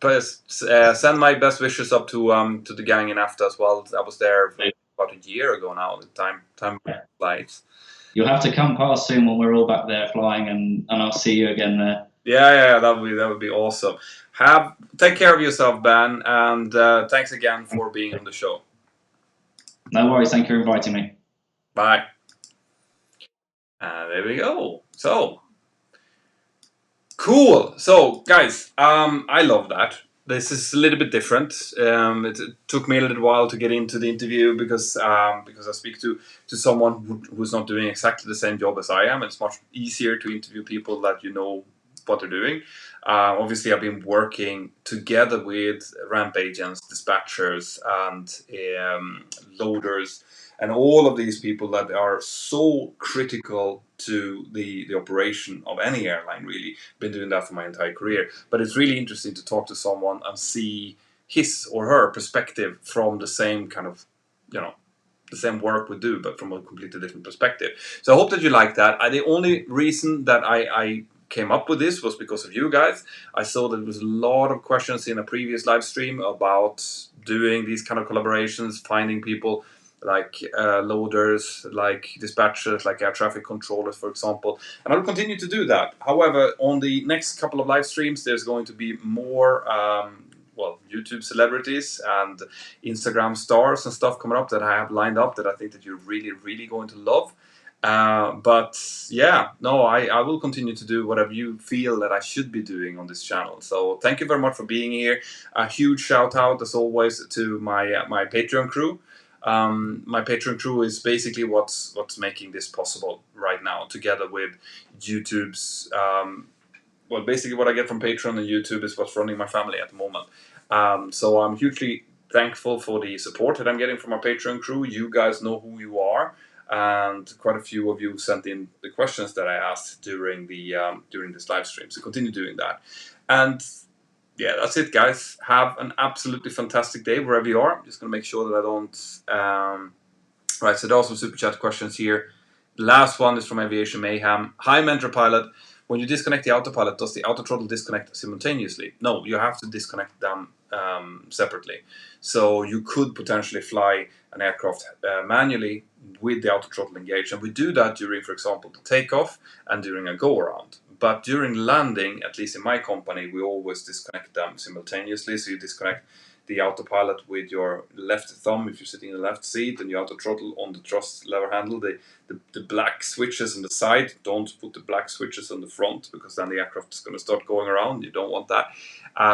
Please send my best wishes up to the gang in AFTA as well. I was there about a year ago now. The time flies. You'll have to come past soon when we're all back there flying, and I'll see you again there. Yeah, that would be awesome. Take care of yourself, Ben, and thanks again for being on the show. No worries. Thank you for inviting me. Bye. There we go. So cool. So guys, I love that. This is a little bit different. It took me a little while to get into the interview because I speak to someone who's not doing exactly the same job as I am. It's much easier to interview people that you know what they're doing. Obviously, I've been working together with ramp agents, dispatchers, and loaders, and all of these people that are so critical to the operation of any airline, really. Been doing that for my entire career. But it's really interesting to talk to someone and see his or her perspective from the same kind of, the same work we do, but from a completely different perspective. So I hope that you like that. The only reason that I came up with this was because of you guys. I saw that there was a lot of questions in a previous live stream about doing these kind of collaborations, finding people like loaders, like dispatchers, like air traffic controllers, for example. And I'll continue to do that. However, on the next couple of live streams, there's going to be more YouTube celebrities and Instagram stars and stuff coming up that I have lined up that I think that you're really, really going to love. But yeah, no, I will continue to do whatever you feel that I should be doing on this channel. So thank you very much for being here. A huge shout out, as always, to my Patreon crew. My Patreon crew is basically what's making this possible right now, together with YouTube's. Basically what I get from Patreon and YouTube is what's running my family at the moment. So I'm hugely thankful for the support that I'm getting from our Patreon crew. You guys know who you are. and quite a few of you sent in the questions that I asked during this live stream. So continue doing that. And yeah, that's it, guys. Have an absolutely fantastic day wherever you are. I'm just going to make sure that I don't... Right, so there are some super chat questions here. The last one is from Aviation Mayhem. Hi, Mentor Pilot. When you disconnect the autopilot, does the auto throttle disconnect simultaneously? No, you have to disconnect them separately. So you could potentially fly an aircraft manually with the auto throttle engaged. And we do that during, for example, the takeoff and during a go-around. But during landing, at least in my company, we always disconnect them simultaneously. So you disconnect the autopilot with your left thumb if you're sitting in the left seat, and you auto throttle on the thrust lever handle. The black switches on the side, don't put the black switches on the front, because then the aircraft is going to start going around. You don't want that.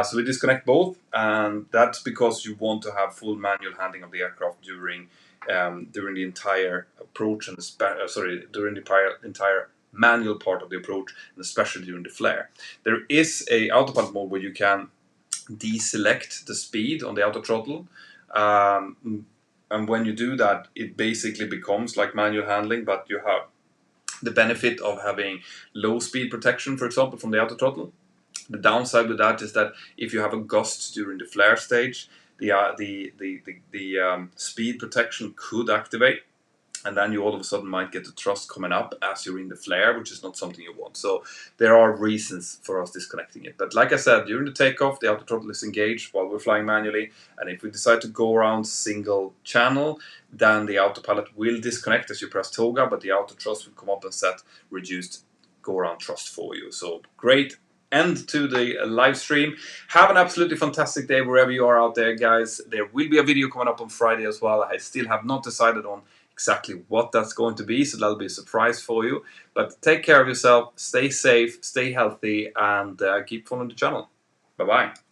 So we disconnect both, and that's because you want to have full manual handling of the aircraft during the entire approach, and during the entire manual part of the approach, and especially during the flare. There is a autopilot mode where you can deselect the speed on the auto throttle, and when you do that, it basically becomes like manual handling, but you have the benefit of having low speed protection, for example, from the auto throttle. The downside with that is that if you have a gust during the flare stage, the speed protection could activate, and then you all of a sudden might get the thrust coming up as you're in the flare, which is not something you want. So there are reasons for us disconnecting it. But like I said, during the takeoff, the auto throttle is engaged while we're flying manually. And if we decide to go around single channel, then the autopilot will disconnect as you press toga, but the auto thrust will come up and set reduced go around thrust for you. So great end to the live stream. Have an absolutely fantastic day wherever you are out there, guys. There will be a video coming up on Friday as well. I still have not decided on exactly what that's going to be, so that'll be a surprise for you. But take care of yourself, stay safe, stay healthy, and keep following the channel. Bye bye.